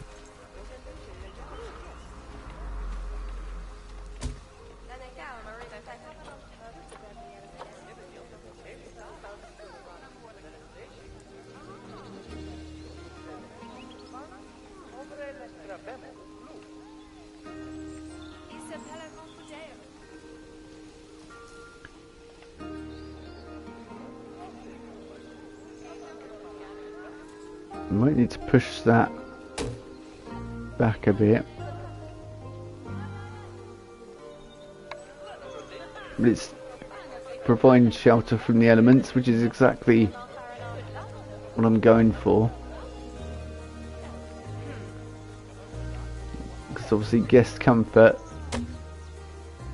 I might need to push that back a bit. But it's providing shelter from the elements, which is exactly what I'm going for. Because obviously guest comfort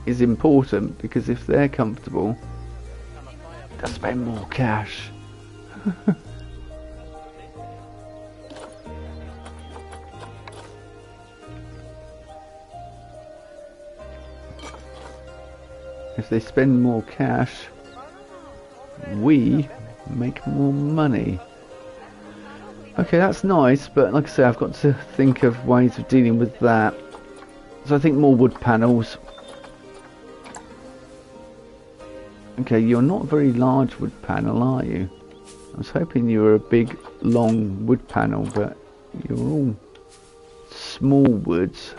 is important, because if they're comfortable, they'll spend more cash. If they spend more cash, we make more money. Okay, that's nice, but like I say, I've got to think of ways of dealing with that. So I think more wood panels. Okay, you're not a very large wood panel, are you? I was hoping you were a big, long wood panel, but you're all small woods.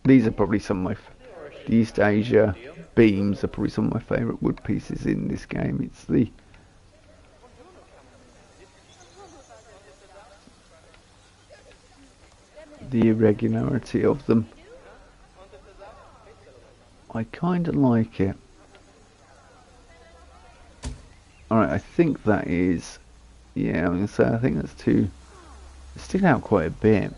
These are probably some of the East Asia beams are probably some of my favourite wood pieces in this game. It's the irregularity of them. I kind of like it. Alright, I think that is, yeah, I'm going to say I think that's too, it's sticking out quite a bit.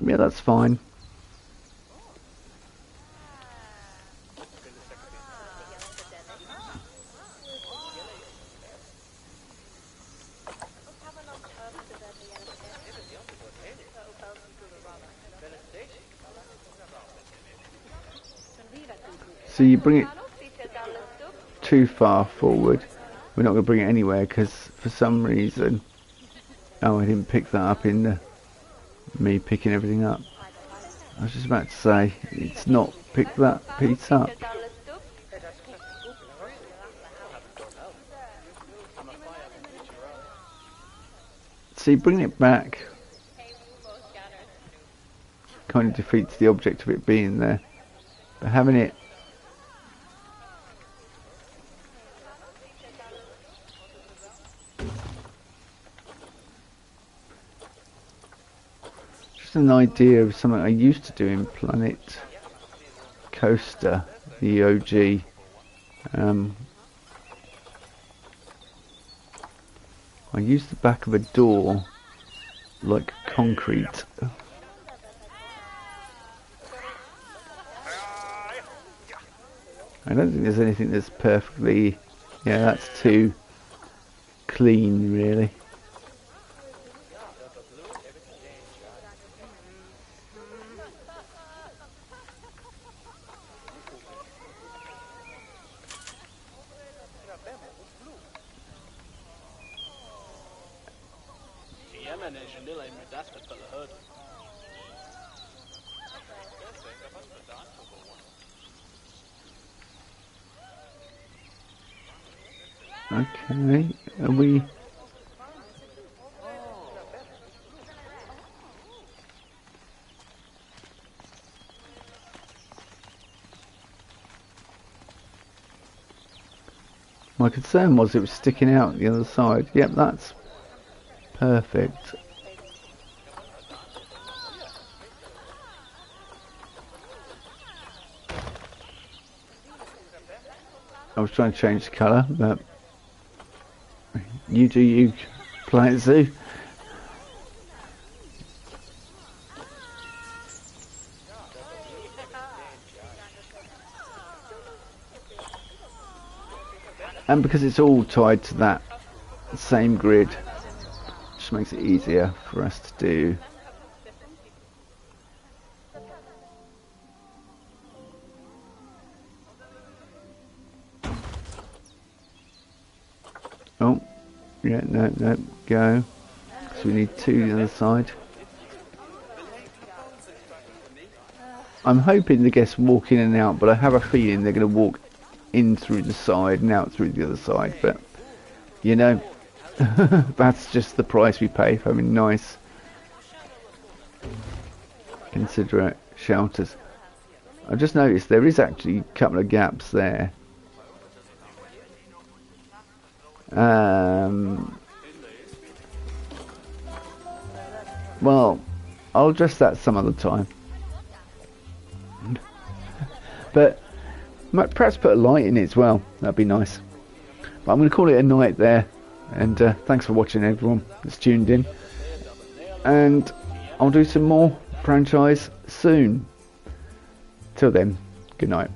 Yeah, that's fine. So you bring it too far forward. We're not going to bring it anywhere because for some reason, oh, I didn't pick that up in me picking everything up. I was just about to say it's not picked that piece up. See, bringing it back kind of defeats the object of it being there, but having it an idea of something I used to do in Planet Coaster, the OG. I used the back of a door like concrete. I don't think there's anything that's perfectly, yeah, that's too clean really. Okay, are we... My concern was it was sticking out the other side. Yep, that's perfect. I was trying to change the colour, but you do you, Planet Zoo. And because it's all tied to that same grid, just makes it easier for us to do. Oh, yeah, no, go. So we need two on the other side. I'm hoping the guests walk in and out, but I have a feeling they're going to walk in through the side and out through the other side. But, you know, that's just the price we pay for having nice, considerate shelters. I've just noticed there is actually a couple of gaps there. Well, I'll address that some other time. But perhaps put a light in it as well. That'd be nice. But I'm going to call it a night there. And thanks for watching, everyone that's tuned in. And I'll do some more franchise soon. Till then, good night.